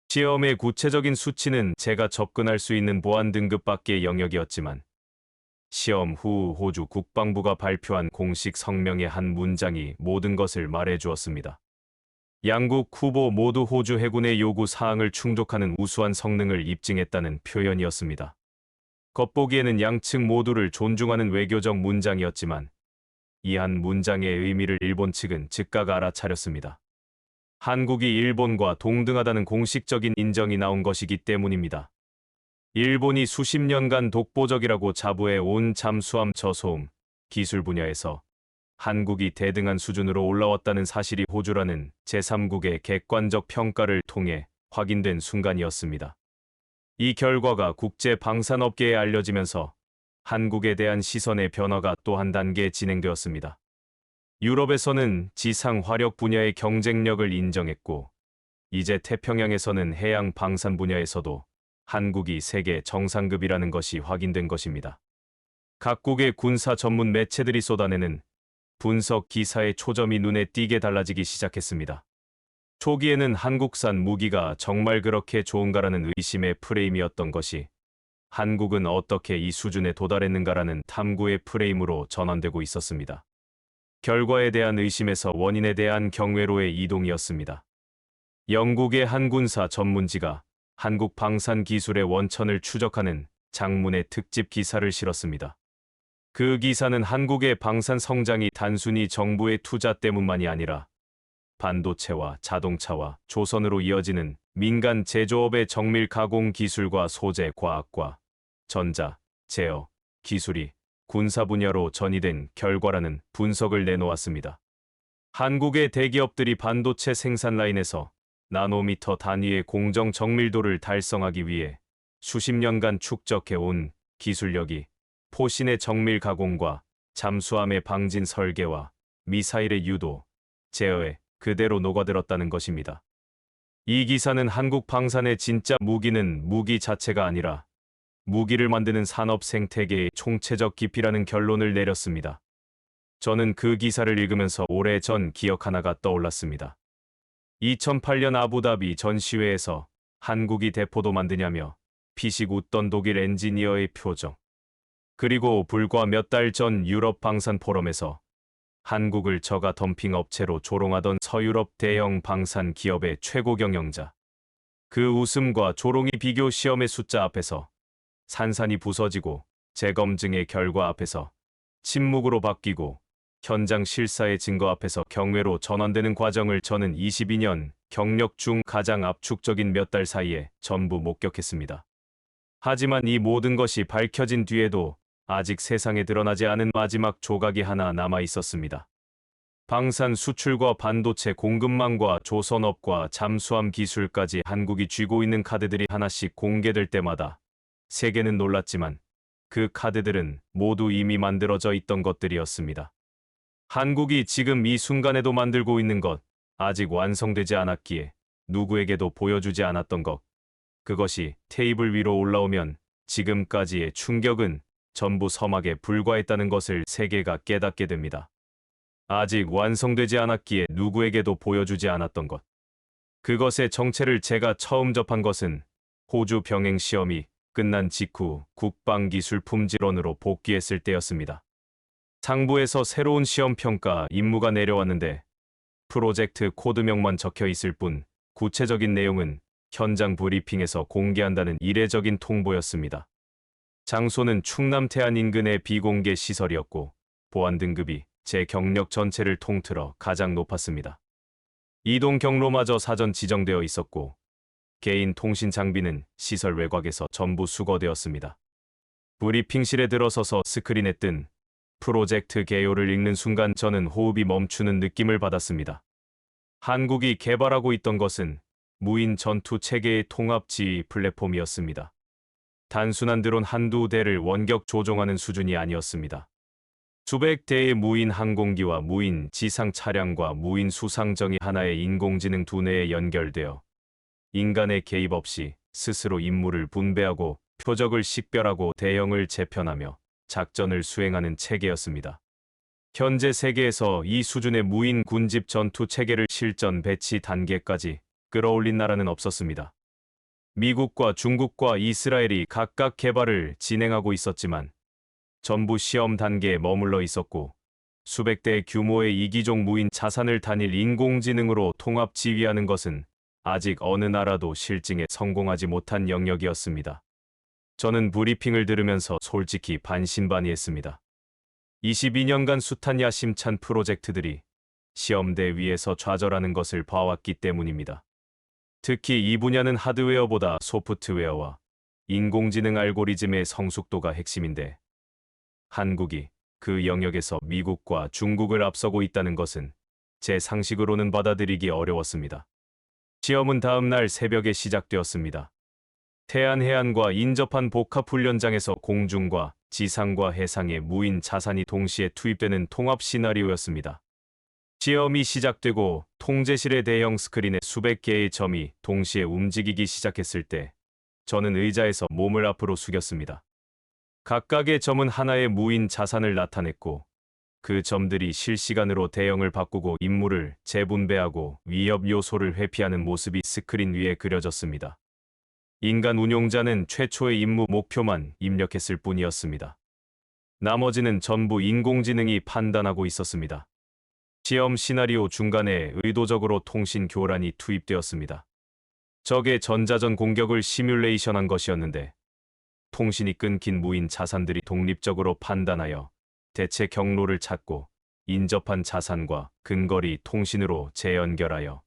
시험의 구체적인 수치는 제가 접근할 수 있는 보안 등급 밖의 영역이었지만 시험 후 호주 국방부가 발표한 공식 성명의 한 문장이 모든 것을 말해 주었습니다. 양국 후보 모두 호주 해군의 요구 사항을 충족하는 우수한 성능을 입증했다는 표현이었습니다. 겉보기에는 양측 모두를 존중하는 외교적 문장이었지만 이 한 문장의 의미를 일본 측은 즉각 알아차렸습니다. 한국이 일본과 동등하다는 공식적인 인정이 나온 것이기 때문입니다. 일본이 수십 년간 독보적이라고 자부해 온 잠수함 저소음 기술 분야에서 한국이 대등한 수준으로 올라왔다는 사실이 호주라는 제3국의 객관적 평가를 통해 확인된 순간이었습니다. 이 결과가 국제 방산업계에 알려지면서 한국에 대한 시선의 변화가 또 한 단계 진행되었습니다. 유럽에서는 지상 화력 분야의 경쟁력을 인정했고 이제 태평양에서는 해양 방산 분야에서도 한국이 세계 정상급이라는 것이 확인된 것입니다. 각국의 군사 전문 매체들이 쏟아내는 분석 기사의 초점이 눈에 띄게 달라지기 시작했습니다. 초기에는 한국산 무기가 정말 그렇게 좋은가라는 의심의 프레임이었던 것이 한국은 어떻게 이 수준에 도달했는가라는 탐구의 프레임으로 전환되고 있었습니다. 결과에 대한 의심에서 원인에 대한 경외로의 이동이었습니다. 영국의 한 군사 전문지가 한국 방산 기술의 원천을 추적하는 장문의 특집 기사를 실었습니다. 그 기사는 한국의 방산 성장이 단순히 정부의 투자 때문만이 아니라 반도체와 자동차와 조선으로 이어지는 민간 제조업의 정밀 가공 기술과 소재 과학과 전자, 제어, 기술이 군사 분야로 전이된 결과라는 분석을 내놓았습니다. 한국의 대기업들이 반도체 생산 라인에서 나노미터 단위의 공정 정밀도를 달성하기 위해 수십 년간 축적해온 기술력이 포신의 정밀 가공과 잠수함의 방진 설계와 미사일의 유도, 제어에 그대로 녹아들었다는 것입니다. 이 기사는 한국 방산의 진짜 무기는 무기 자체가 아니라 무기를 만드는 산업 생태계의 총체적 깊이라는 결론을 내렸습니다. 저는 그 기사를 읽으면서 오래전 기억 하나가 떠올랐습니다. 2008년 아부다비 전시회에서 한국이 대포도 만드냐며 피식 웃던 독일 엔지니어의 표정. 그리고 불과 몇 달 전 유럽 방산 포럼에서 한국을 저가 덤핑 업체로 조롱하던 서유럽 대형 방산 기업의 최고 경영자. 그 웃음과 조롱이 비교 시험의 숫자 앞에서 산산이 부서지고 재검증의 결과 앞에서 침묵으로 바뀌고 현장 실사의 증거 앞에서 경외로 전환되는 과정을 저는 22년 경력 중 가장 압축적인 몇 달 사이에 전부 목격했습니다. 하지만 이 모든 것이 밝혀진 뒤에도 아직 세상에 드러나지 않은 마지막 조각이 하나 남아 있었습니다. 방산 수출과 반도체 공급망과 조선업과 잠수함 기술까지 한국이 쥐고 있는 카드들이 하나씩 공개될 때마다 세계는 놀랐지만 그 카드들은 모두 이미 만들어져 있던 것들이었습니다. 한국이 지금 이 순간에도 만들고 있는 것, 아직 완성되지 않았기에 누구에게도 보여주지 않았던 것, 그것이 테이블 위로 올라오면 지금까지의 충격은 전부 서막에 불과했다는 것을 세계가 깨닫게 됩니다. 아직 완성되지 않았기에 누구에게도 보여주지 않았던 것. 그것의 정체를 제가 처음 접한 것은 호주 병행 시험이 끝난 직후 국방기술품질원으로 복귀했을 때였습니다. 상부에서 새로운 시험 평가 임무가 내려왔는데 프로젝트 코드명만 적혀 있을 뿐 구체적인 내용은 현장 브리핑에서 공개한다는 이례적인 통보였습니다. 장소는 충남 태안 인근의 비공개 시설이었고 보안 등급이 제 경력 전체를 통틀어 가장 높았습니다. 이동 경로마저 사전 지정되어 있었고 개인 통신 장비는 시설 외곽에서 전부 수거되었습니다. 브리핑실에 들어서서 스크린에 뜬 프로젝트 개요를 읽는 순간 저는 호흡이 멈추는 느낌을 받았습니다. 한국이 개발하고 있던 것은 무인 전투 체계의 통합 지휘 플랫폼이었습니다. 단순한 드론 한두 대를 원격 조종하는 수준이 아니었습니다. 수백 대의 무인 항공기와 무인 지상 차량과 무인 수상정이 하나의 인공지능 두뇌에 연결되어 인간의 개입 없이 스스로 임무를 분배하고 표적을 식별하고 대형을 재편하며 작전을 수행하는 체계였습니다. 현재 세계에서 이 수준의 무인 군집 전투 체계를 실전 배치 단계까지 끌어올린 나라는 없었습니다. 미국과 중국과 이스라엘이 각각 개발을 진행하고 있었지만 전부 시험 단계에 머물러 있었고 수백 대 규모의 이기종 무인 자산을 단일 인공지능으로 통합 지휘하는 것은 아직 어느 나라도 실증에 성공하지 못한 영역이었습니다. 저는 브리핑을 들으면서 솔직히 반신반의했습니다. 22년간 숱한 야심찬 프로젝트들이 시험대 위에서 좌절하는 것을 봐왔기 때문입니다. 특히 이 분야는 하드웨어보다 소프트웨어와 인공지능 알고리즘의 성숙도가 핵심인데 한국이 그 영역에서 미국과 중국을 앞서고 있다는 것은 제 상식으로는 받아들이기 어려웠습니다. 시험은 다음 날 새벽에 시작되었습니다. 태안 해안과 인접한 복합훈련장에서 공중과 지상과 해상의 무인 자산이 동시에 투입되는 통합 시나리오였습니다. 시험이 시작되고 통제실의 대형 스크린에 수백 개의 점이 동시에 움직이기 시작했을 때 저는 의자에서 몸을 앞으로 숙였습니다. 각각의 점은 하나의 무인 자산을 나타냈고 그 점들이 실시간으로 대형을 바꾸고 임무를 재분배하고 위협 요소를 회피하는 모습이 스크린 위에 그려졌습니다. 인간 운용자는 최초의 임무 목표만 입력했을 뿐이었습니다. 나머지는 전부 인공지능이 판단하고 있었습니다. 시험 시나리오 중간에 의도적으로 통신 교란이 투입되었습니다. 적의 전자전 공격을 시뮬레이션한 것이었는데 통신이 끊긴 무인 자산들이 독립적으로 판단하여 대체 경로를 찾고 인접한 자산과 근거리 통신으로 재연결하여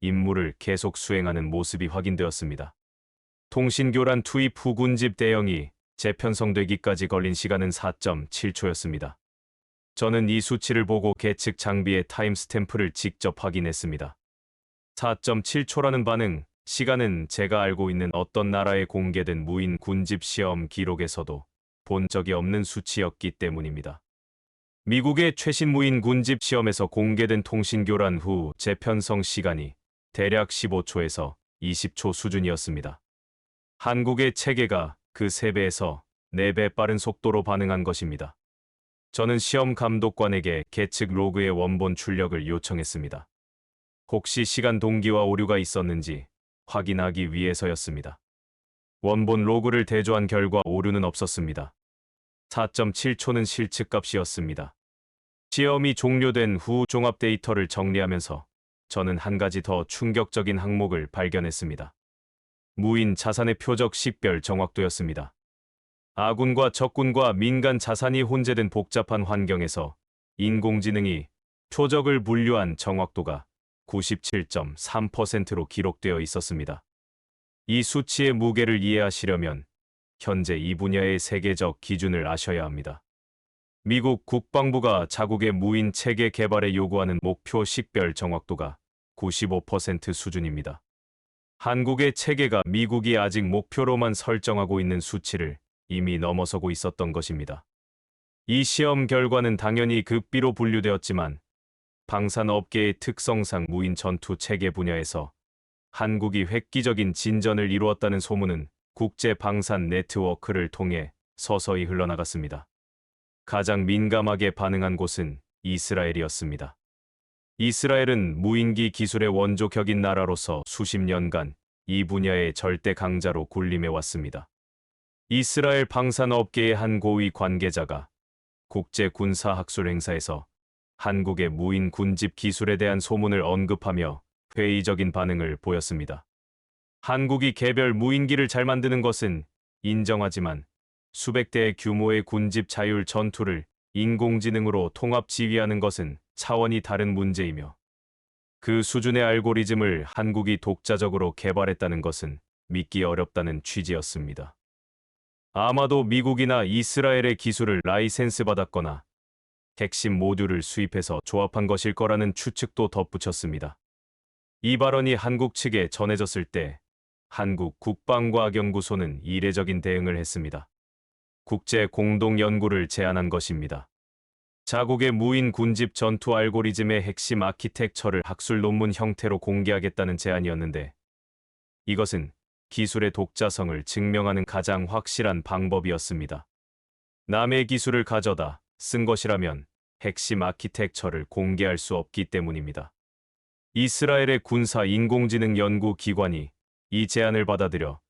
임무를 계속 수행하는 모습이 확인되었습니다. 통신교란 투입 후 군집 대형이 재편성되기까지 걸린 시간은 4.7초였습니다. 저는 이 수치를 보고 계측 장비의 타임스탬프를 직접 확인했습니다. 4.7초라는 반응, 시간은 제가 알고 있는 어떤 나라에 공개된 무인 군집 시험 기록에서도 본 적이 없는 수치였기 때문입니다. 미국의 최신 무인 군집 시험에서 공개된 통신교란 후 재편성 시간이 대략 15초에서 20초 수준이었습니다. 한국의 체계가 그 3배에서 4배 빠른 속도로 반응한 것입니다. 저는 시험 감독관에게 계측 로그의 원본 출력을 요청했습니다. 혹시 시간 동기와 오류가 있었는지 확인하기 위해서였습니다. 원본 로그를 대조한 결과 오류는 없었습니다. 4.7초는 실측값이었습니다. 시험이 종료된 후 종합 데이터를 정리하면서 저는 한 가지 더 충격적인 항목을 발견했습니다. 무인 자산의 표적 식별 정확도였습니다. 아군과 적군과 민간 자산이 혼재된 복잡한 환경에서 인공지능이 표적을 분류한 정확도가 97.3%로 기록되어 있었습니다. 이 수치의 무게를 이해하시려면 현재 이 분야의 세계적 기준을 아셔야 합니다. 미국 국방부가 자국의 무인 체계 개발에 요구하는 목표 식별 정확도가 95% 수준입니다. 한국의 체계가 미국이 아직 목표로만 설정하고 있는 수치를 이미 넘어서고 있었던 것입니다. 이 시험 결과는 당연히 극비로 분류되었지만 방산업계의 특성상 무인 전투 체계 분야에서 한국이 획기적인 진전을 이루었다는 소문은 국제 방산 네트워크를 통해 서서히 흘러나갔습니다. 가장 민감하게 반응한 곳은 이스라엘이었습니다. 이스라엘은 무인기 기술의 원조격인 나라로서 수십 년간 이 분야의 절대 강자로 군림해 왔습니다. 이스라엘 방산업계의 한 고위 관계자가 국제 군사 학술 행사에서 한국의 무인 군집 기술에 대한 소문을 언급하며 회의적인 반응을 보였습니다. 한국이 개별 무인기를 잘 만드는 것은 인정하지만 수백 대의 규모의 군집 자율 전투를 인공지능으로 통합 지휘하는 것은 차원이 다른 문제이며 그 수준의 알고리즘을 한국이 독자적으로 개발했다는 것은 믿기 어렵다는 취지였습니다. 아마도 미국이나 이스라엘의 기술을 라이센스 받았거나 핵심 모듈을 수입해서 조합한 것일 거라는 추측도 덧붙였습니다. 이 발언이 한국 측에 전해졌을 때 한국 국방과학연구소는 이례적인 대응을 했습니다. 국제 공동 연구를 제안한 것입니다. 자국의 무인 군집 전투 알고리즘의 핵심 아키텍처를 학술 논문 형태로 공개하겠다는 제안이었는데 이것은 기술의 독자성을 증명하는 가장 확실한 방법이었습니다. 남의 기술을 가져다 쓴 것이라면 핵심 아키텍처를 공개할 수 없기 때문입니다. 이스라엘의 군사 인공지능 연구 기관이 이 제안을 받아들여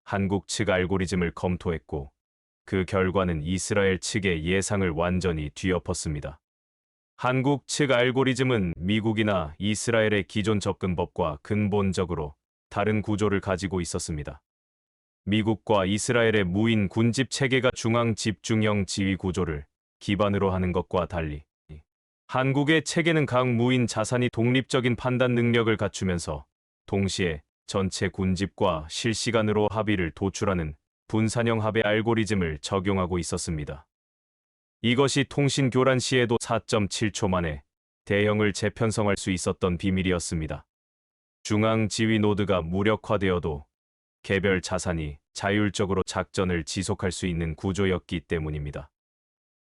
한국 측 알고리즘을 검토했고 그 결과는 이스라엘 측의 예상을 완전히 뒤엎었습니다. 한국 측 알고리즘은 미국이나 이스라엘의 기존 접근법과 근본적으로 다른 구조를 가지고 있었습니다. 미국과 이스라엘의 무인 군집 체계가 중앙 집중형 지휘 구조를 기반으로 하는 것과 달리 한국의 체계는 각 무인 자산이 독립적인 판단 능력을 갖추면서 동시에 전체 군집과 실시간으로 합의를 도출하는 분산형 합의 알고리즘을 적용하고 있었습니다. 이것이 통신 교란 시에도 4.7초 만에 대형을 재편성할 수 있었던 비밀이었습니다. 중앙 지휘 노드가 무력화되어도 개별 자산이 자율적으로 작전을 지속할 수 있는 구조였기 때문입니다.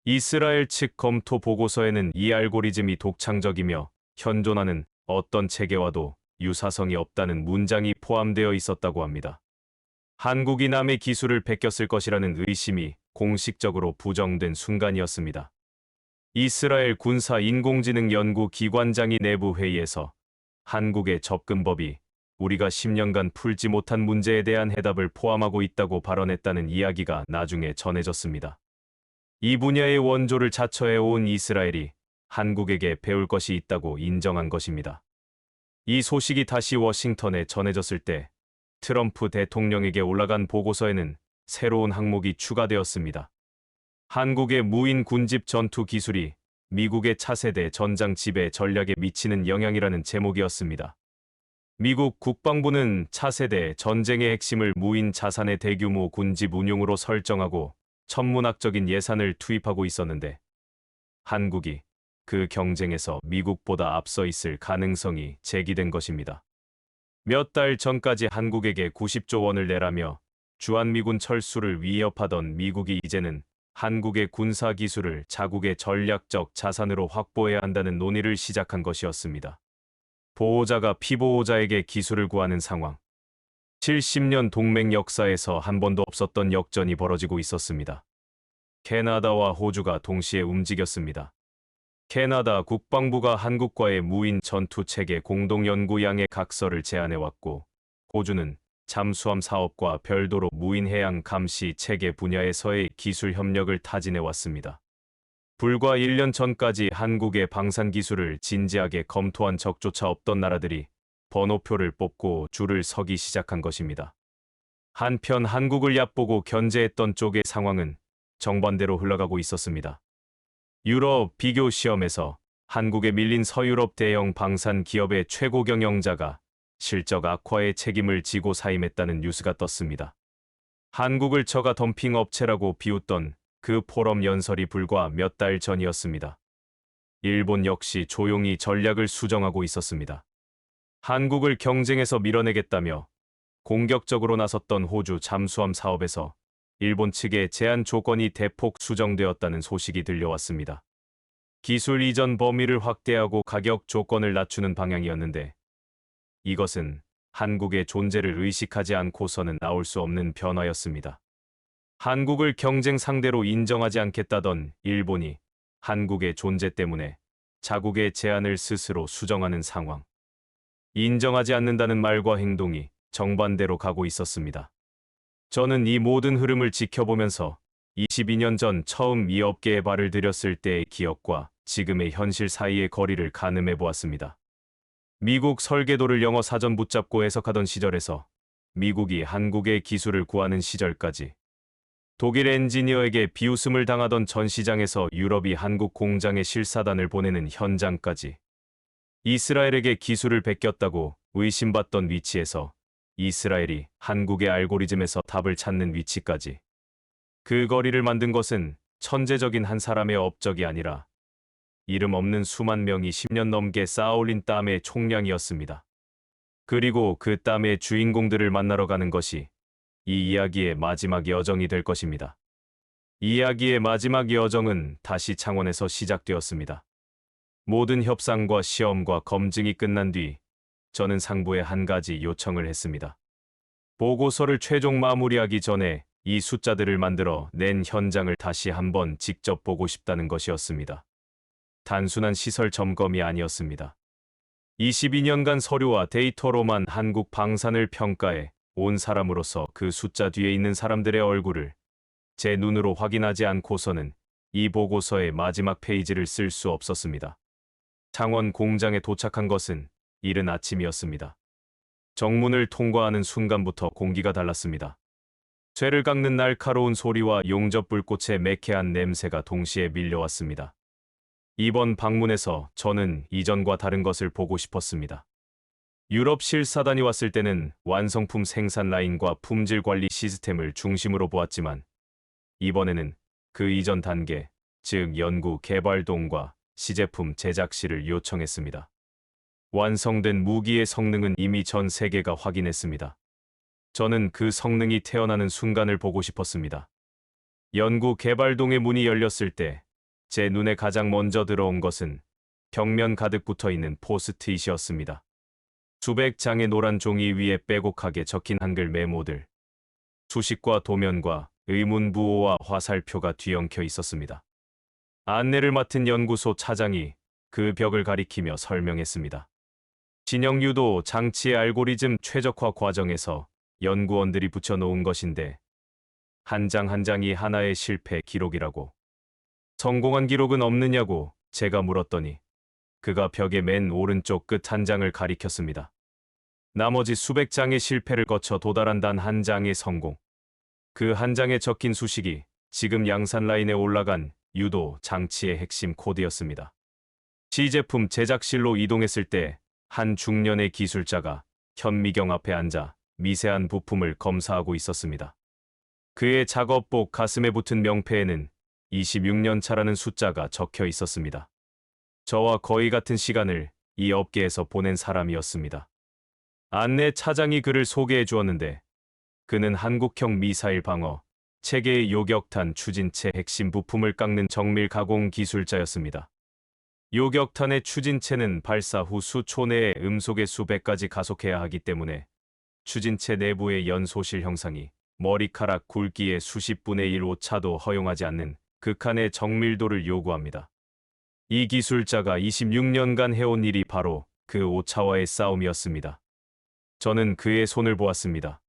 이스라엘 측 검토 보고서에는 이 알고리즘이 독창적이며 현존하는 어떤 체계와도 유사성이 없다는 문장이 포함되어 있었다고 합니다. 한국이 남의 기술을 베꼈을 것이라는 의심이 공식적으로 부정된 순간이었습니다. 이스라엘 군사 인공지능 연구 기관장이 내부 회의에서 한국의 접근법이 우리가 10년간 풀지 못한 문제에 대한 해답을 포함하고 있다고 발언했다는 이야기가 나중에 전해졌습니다. 이 분야의 원조를 자처해온 이스라엘이 한국에게 배울 것이 있다고 인정한 것입니다. 이 소식이 다시 워싱턴에 전해졌을 때 트럼프 대통령에게 올라간 보고서에는 새로운 항목이 추가되었습니다. 한국의 무인 군집 전투 기술이 미국의 차세대 전장 지배 전략에 미치는 영향이라는 제목이었습니다. 미국 국방부는 차세대 전쟁의 핵심을 무인 자산의 대규모 군집 운용으로 설정하고 천문학적인 예산을 투입하고 있었는데 한국이 그 경쟁에서 미국보다 앞서 있을 가능성이 제기된 것입니다. 몇 달 전까지 한국에게 90조 원을 내라며 주한미군 철수를 위협하던 미국이 이제는 한국의 군사기술을 자국의 전략적 자산으로 확보해야 한다는 논의를 시작한 것이었습니다. 보호자가 피보호자에게 기술을 구하는 상황. 70년 동맹 역사에서 한 번도 없었던 역전이 벌어지고 있었습니다. 캐나다와 호주가 동시에 움직였습니다. 캐나다 국방부가 한국과의 무인 전투체계 공동연구양의 각서를 제안해왔고 호주는 잠수함 사업과 별도로 무인 해양 감시 체계 분야에서의 기술 협력을 타진해왔습니다. 불과 1년 전까지 한국의 방산 기술을 진지하게 검토한 적조차 없던 나라들이 번호표를 뽑고 줄을 서기 시작한 것입니다. 한편 한국을 얕보고 견제했던 쪽의 상황은 정반대로 흘러가고 있었습니다. 유럽 비교 시험에서 한국에 밀린 서유럽 대형 방산 기업의 최고 경영자가 실적 악화의 책임을 지고 사임했다는 뉴스가 떴습니다. 한국을 처가 덤핑 업체라고 비웃던 그 포럼 연설이 불과 몇 달 전이었습니다. 일본 역시 조용히 전략을 수정하고 있었습니다. 한국을 경쟁에서 밀어내겠다며 공격적으로 나섰던 호주 잠수함 사업에서 일본 측의 제한 조건이 대폭 수정되었다는 소식이 들려왔습니다. 기술 이전 범위를 확대하고 가격 조건을 낮추는 방향이었는데 이것은 한국의 존재를 의식하지 않고서는 나올 수 없는 변화였습니다. 한국을 경쟁 상대로 인정하지 않겠다던 일본이 한국의 존재 때문에 자국의 제한을 스스로 수정하는 상황. 인정하지 않는다는 말과 행동이 정반대로 가고 있었습니다. 저는 이 모든 흐름을 지켜보면서 22년 전 처음 이 업계에 발을 들였을 때의 기억과 지금의 현실 사이의 거리를 가늠해 보았습니다. 미국 설계도를 영어 사전 붙잡고 해석하던 시절에서 미국이 한국의 기술을 구하는 시절까지 독일 엔지니어에게 비웃음을 당하던 전 시장에서 유럽이 한국 공장에 실사단을 보내는 현장까지 이스라엘에게 기술을 베꼈다고 의심받던 위치에서 이스라엘이 한국의 알고리즘에서 답을 찾는 위치까지 그 거리를 만든 것은 천재적인 한 사람의 업적이 아니라 이름 없는 수만 명이 10년 넘게 쌓아올린 땀의 총량이었습니다. 그리고 그 땀의 주인공들을 만나러 가는 것이 이 이야기의 마지막 여정이 될 것입니다. 이야기의 마지막 여정은 다시 창원에서 시작되었습니다. 모든 협상과 시험과 검증이 끝난 뒤 저는 상부에 한 가지 요청을 했습니다. 보고서를 최종 마무리하기 전에 이 숫자들을 만들어 낸 현장을 다시 한번 직접 보고 싶다는 것이었습니다. 단순한 시설 점검이 아니었습니다. 22년간 서류와 데이터로만 한국 방산을 평가해 온 사람으로서 그 숫자 뒤에 있는 사람들의 얼굴을 제 눈으로 확인하지 않고서는 이 보고서의 마지막 페이지를 쓸 수 없었습니다. 창원 공장에 도착한 것은 이른 아침이었습니다. 정문을 통과하는 순간부터 공기가 달랐습니다. 쇠를 깎는 날카로운 소리와 용접 불꽃의 매캐한 냄새가 동시에 밀려왔습니다. 이번 방문에서 저는 이전과 다른 것을 보고 싶었습니다. 유럽 실사단이 왔을 때는 완성품 생산 라인과 품질 관리 시스템을 중심으로 보았지만 이번에는 그 이전 단계, 즉 연구 개발동과 시제품 제작실을 요청했습니다. 완성된 무기의 성능은 이미 전 세계가 확인했습니다. 저는 그 성능이 태어나는 순간을 보고 싶었습니다. 연구 개발동의 문이 열렸을 때 제 눈에 가장 먼저 들어온 것은 벽면 가득 붙어있는 포스트잇이었습니다. 수백 장의 노란 종이 위에 빼곡하게 적힌 한글 메모들, 수식과 도면과 의문부호와 화살표가 뒤엉켜 있었습니다. 안내를 맡은 연구소 차장이 그 벽을 가리키며 설명했습니다. 진영 유도 장치의 알고리즘 최적화 과정에서 연구원들이 붙여놓은 것인데 한 장 한 장이 하나의 실패 기록이라고. 성공한 기록은 없느냐고 제가 물었더니 그가 벽의 맨 오른쪽 끝 한 장을 가리켰습니다. 나머지 수백 장의 실패를 거쳐 도달한 단 한 장의 성공. 그 한 장에 적힌 수식이 지금 양산 라인에 올라간 유도 장치의 핵심 코드였습니다. 시제품 제작실로 이동했을 때 한 중년의 기술자가 현미경 앞에 앉아 미세한 부품을 검사하고 있었습니다. 그의 작업복 가슴에 붙은 명패에는 26년 차라는 숫자가 적혀 있었습니다. 저와 거의 같은 시간을 이 업계에서 보낸 사람이었습니다. 안내 차장이 그를 소개해 주었는데 그는 한국형 미사일 방어, 체계의 요격탄 추진체 핵심 부품을 깎는 정밀 가공 기술자였습니다. 요격탄의 추진체는 발사 후 수초 내에 음속의 수백 가지 가속해야 하기 때문에 추진체 내부의 연소실 형상이 머리카락 굵기의 수십 분의 1 오차도 허용하지 않는 극한의 정밀도를 요구합니다. 이 기술자가 26년간 해온 일이 바로 그 오차와의 싸움이었습니다. 저는 그의 손을 보았습니다.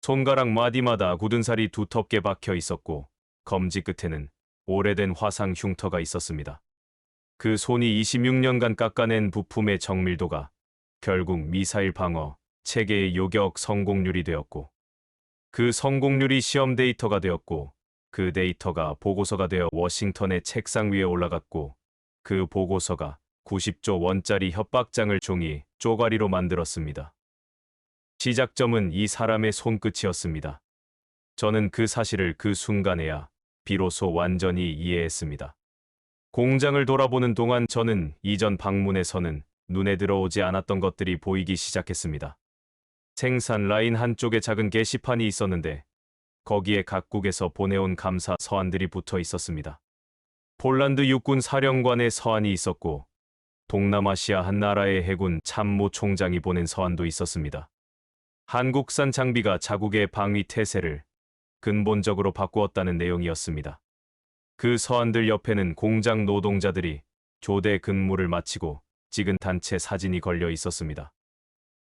손가락 마디마다 굳은 살이 두텁게 박혀 있었고 검지 끝에는 오래된 화상 흉터가 있었습니다. 그 손이 26년간 깎아낸 부품의 정밀도가 결국 미사일 방어, 체계의 요격 성공률이 되었고 그 성공률이 시험 데이터가 되었고 그 데이터가 보고서가 되어 워싱턴의 책상 위에 올라갔고 그 보고서가 90조 원짜리 협박장을 종이 쪼가리로 만들었습니다. 시작점은 이 사람의 손끝이었습니다. 저는 그 사실을 그 순간에야 비로소 완전히 이해했습니다. 공장을 돌아보는 동안 저는 이전 방문에서는 눈에 들어오지 않았던 것들이 보이기 시작했습니다. 생산 라인 한쪽에 작은 게시판이 있었는데 거기에 각국에서 보내온 감사 서한들이 붙어 있었습니다. 폴란드 육군 사령관의 서한이 있었고 동남아시아 한 나라의 해군 참모 총장이 보낸 서한도 있었습니다. 한국산 장비가 자국의 방위 태세를 근본적으로 바꾸었다는 내용이었습니다. 그 서한들 옆에는 공장 노동자들이 교대 근무를 마치고 찍은 단체 사진이 걸려 있었습니다.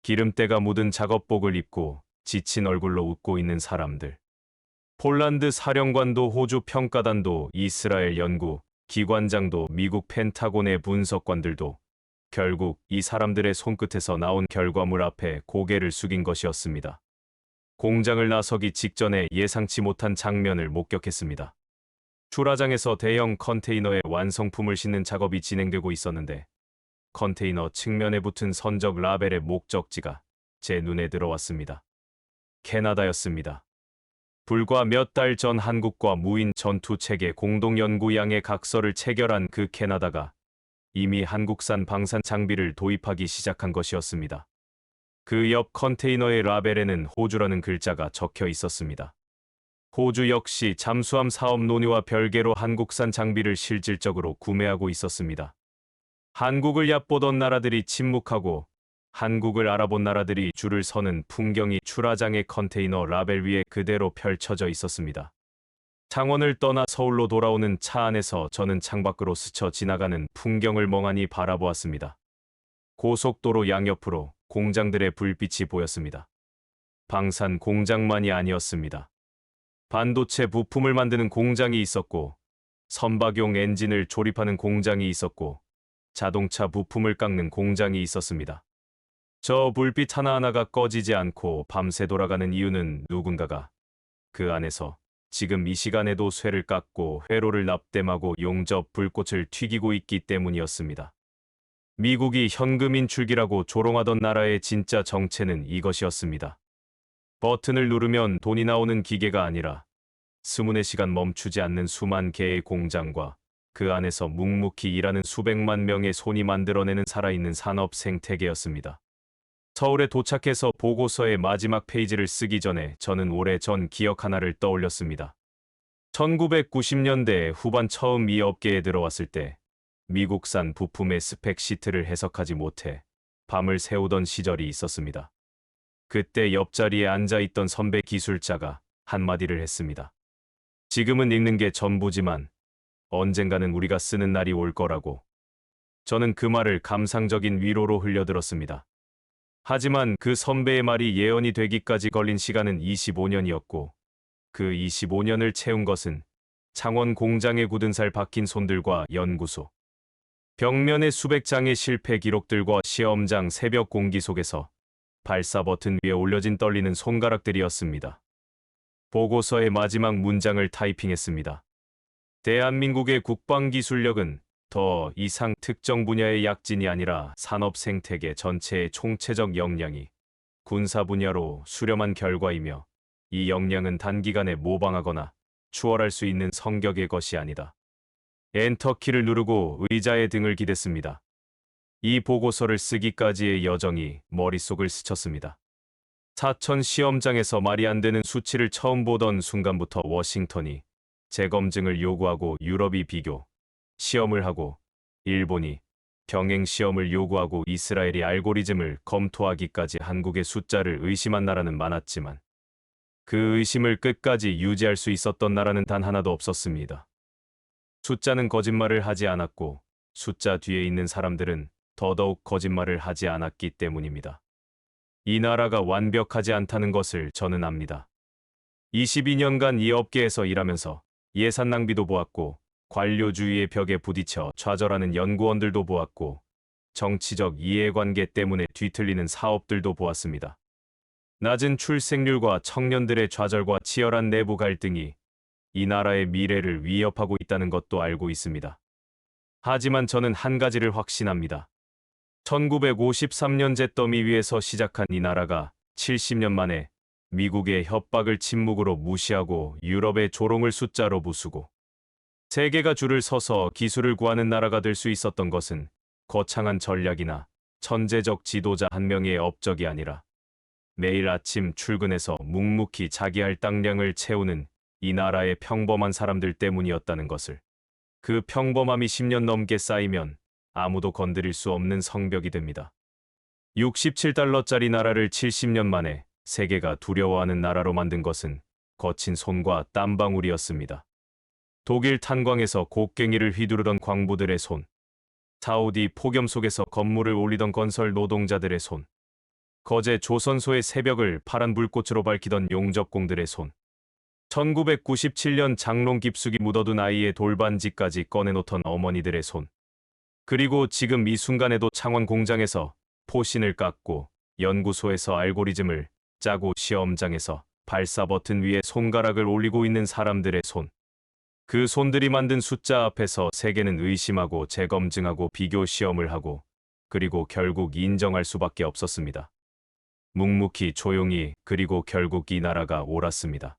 기름때가 묻은 작업복을 입고 지친 얼굴로 웃고 있는 사람들. 폴란드 사령관도 호주 평가단도 이스라엘 연구 기관장도 미국 펜타곤의 분석관들도 결국 이 사람들의 손끝에서 나온 결과물 앞에 고개를 숙인 것이었습니다. 공장을 나서기 직전에 예상치 못한 장면을 목격했습니다. 출하장에서 대형 컨테이너에 완성품을 싣는 작업이 진행되고 있었는데 컨테이너 측면에 붙은 선적 라벨의 목적지가 제 눈에 들어왔습니다. 캐나다였습니다. 불과 몇 달 전 한국과 무인 전투체계 공동연구양의 각서를 체결한 그 캐나다가 이미 한국산 방산 장비를 도입하기 시작한 것이었습니다. 그 옆 컨테이너의 라벨에는 호주라는 글자가 적혀 있었습니다. 호주 역시 잠수함 사업 논의와 별개로 한국산 장비를 실질적으로 구매하고 있었습니다. 한국을 얕보던 나라들이 침묵하고 한국을 알아본 나라들이 줄을 서는 풍경이 출하장의 컨테이너 라벨 위에 그대로 펼쳐져 있었습니다. 창원을 떠나 서울로 돌아오는 차 안에서 저는 창밖으로 스쳐 지나가는 풍경을 멍하니 바라보았습니다. 고속도로 양옆으로 공장들의 불빛이 보였습니다. 방산 공장만이 아니었습니다. 반도체 부품을 만드는 공장이 있었고, 선박용 엔진을 조립하는 공장이 있었고, 자동차 부품을 깎는 공장이 있었습니다. 저 불빛 하나하나가 꺼지지 않고 밤새 돌아가는 이유는 누군가가 그 안에서 지금 이 시간에도 쇠를 깎고 회로를 납땜하고 용접 불꽃을 튀기고 있기 때문이었습니다. 미국이 현금 인출기라고 조롱하던 나라의 진짜 정체는 이것이었습니다. 버튼을 누르면 돈이 나오는 기계가 아니라 24시간 멈추지 않는 수만 개의 공장과 그 안에서 묵묵히 일하는 수백만 명의 손이 만들어내는 살아있는 산업 생태계였습니다. 서울에 도착해서 보고서의 마지막 페이지를 쓰기 전에 저는 오래전 기억 하나를 떠올렸습니다. 1990년대 후반 처음 이 업계에 들어왔을 때 미국산 부품의 스펙 시트를 해석하지 못해 밤을 새우던 시절이 있었습니다. 그때 옆자리에 앉아있던 선배 기술자가 한마디를 했습니다. 지금은 읽는 게 전부지만 언젠가는 우리가 쓰는 날이 올 거라고. 저는 그 말을 감상적인 위로로 흘려들었습니다. 하지만 그 선배의 말이 예언이 되기까지 걸린 시간은 25년이었고 그 25년을 채운 것은 창원 공장에 굳은 살 박힌 손들과 연구소, 벽면의 수백 장의 실패 기록들과 시험장 새벽 공기 속에서 발사 버튼 위에 올려진 떨리는 손가락들이었습니다. 보고서의 마지막 문장을 타이핑했습니다. 대한민국의 국방기술력은 더 이상 특정 분야의 약진이 아니라 산업 생태계 전체의 총체적 역량이 군사 분야로 수렴한 결과이며 이 역량은 단기간에 모방하거나 추월할 수 있는 성격의 것이 아니다. 엔터키를 누르고 의자에 등을 기댔습니다. 이 보고서를 쓰기까지의 여정이 머릿속을 스쳤습니다. 사천 시험장에서 말이 안 되는 수치를 처음 보던 순간부터 워싱턴이 재검증을 요구하고 유럽이 비교, 시험을 하고 일본이 병행 시험을 요구하고 이스라엘이 알고리즘을 검토하기까지 한국의 숫자를 의심한 나라는 많았지만 그 의심을 끝까지 유지할 수 있었던 나라는 단 하나도 없었습니다. 숫자는 거짓말을 하지 않았고 숫자 뒤에 있는 사람들은 더더욱 거짓말을 하지 않았기 때문입니다. 이 나라가 완벽하지 않다는 것을 저는 압니다. 22년간 이 업계에서 일하면서 예산 낭비도 보았고 관료주의의 벽에 부딪혀 좌절하는 연구원들도 보았고 정치적 이해관계 때문에 뒤틀리는 사업들도 보았습니다. 낮은 출생률과 청년들의 좌절과 치열한 내부 갈등이 이 나라의 미래를 위협하고 있다는 것도 알고 있습니다. 하지만 저는 한 가지를 확신합니다. 1953년 잿더미 위에서 시작한 이 나라가 70년 만에 미국의 협박을 침묵으로 무시하고 유럽의 조롱을 숫자로 부수고 세계가 줄을 서서 기술을 구하는 나라가 될 수 있었던 것은 거창한 전략이나 천재적 지도자 한 명의 업적이 아니라 매일 아침 출근해서 묵묵히 자기 할당량을 채우는 이 나라의 평범한 사람들 때문이었다는 것을. 그 평범함이 10년 넘게 쌓이면 아무도 건드릴 수 없는 성벽이 됩니다. 67달러짜리 나라를 70년 만에 세계가 두려워하는 나라로 만든 것은 거친 손과 땀방울이었습니다. 독일 탄광에서 곡괭이를 휘두르던 광부들의 손, 사우디 폭염 속에서 건물을 올리던 건설 노동자들의 손, 거제 조선소의 새벽을 파란 불꽃으로 밝히던 용접공들의 손, 1997년 장롱 깊숙이 묻어둔 아이의 돌반지까지 꺼내놓던 어머니들의 손, 그리고 지금 이 순간에도 창원 공장에서 포신을 깎고 연구소에서 알고리즘을 짜고 시험장에서 발사 버튼 위에 손가락을 올리고 있는 사람들의 손. 그 손들이 만든 숫자 앞에서 세계는 의심하고 재검증하고 비교 시험을 하고 그리고 결국 인정할 수밖에 없었습니다. 묵묵히 조용히 그리고 결국 이 나라가 옳았습니다.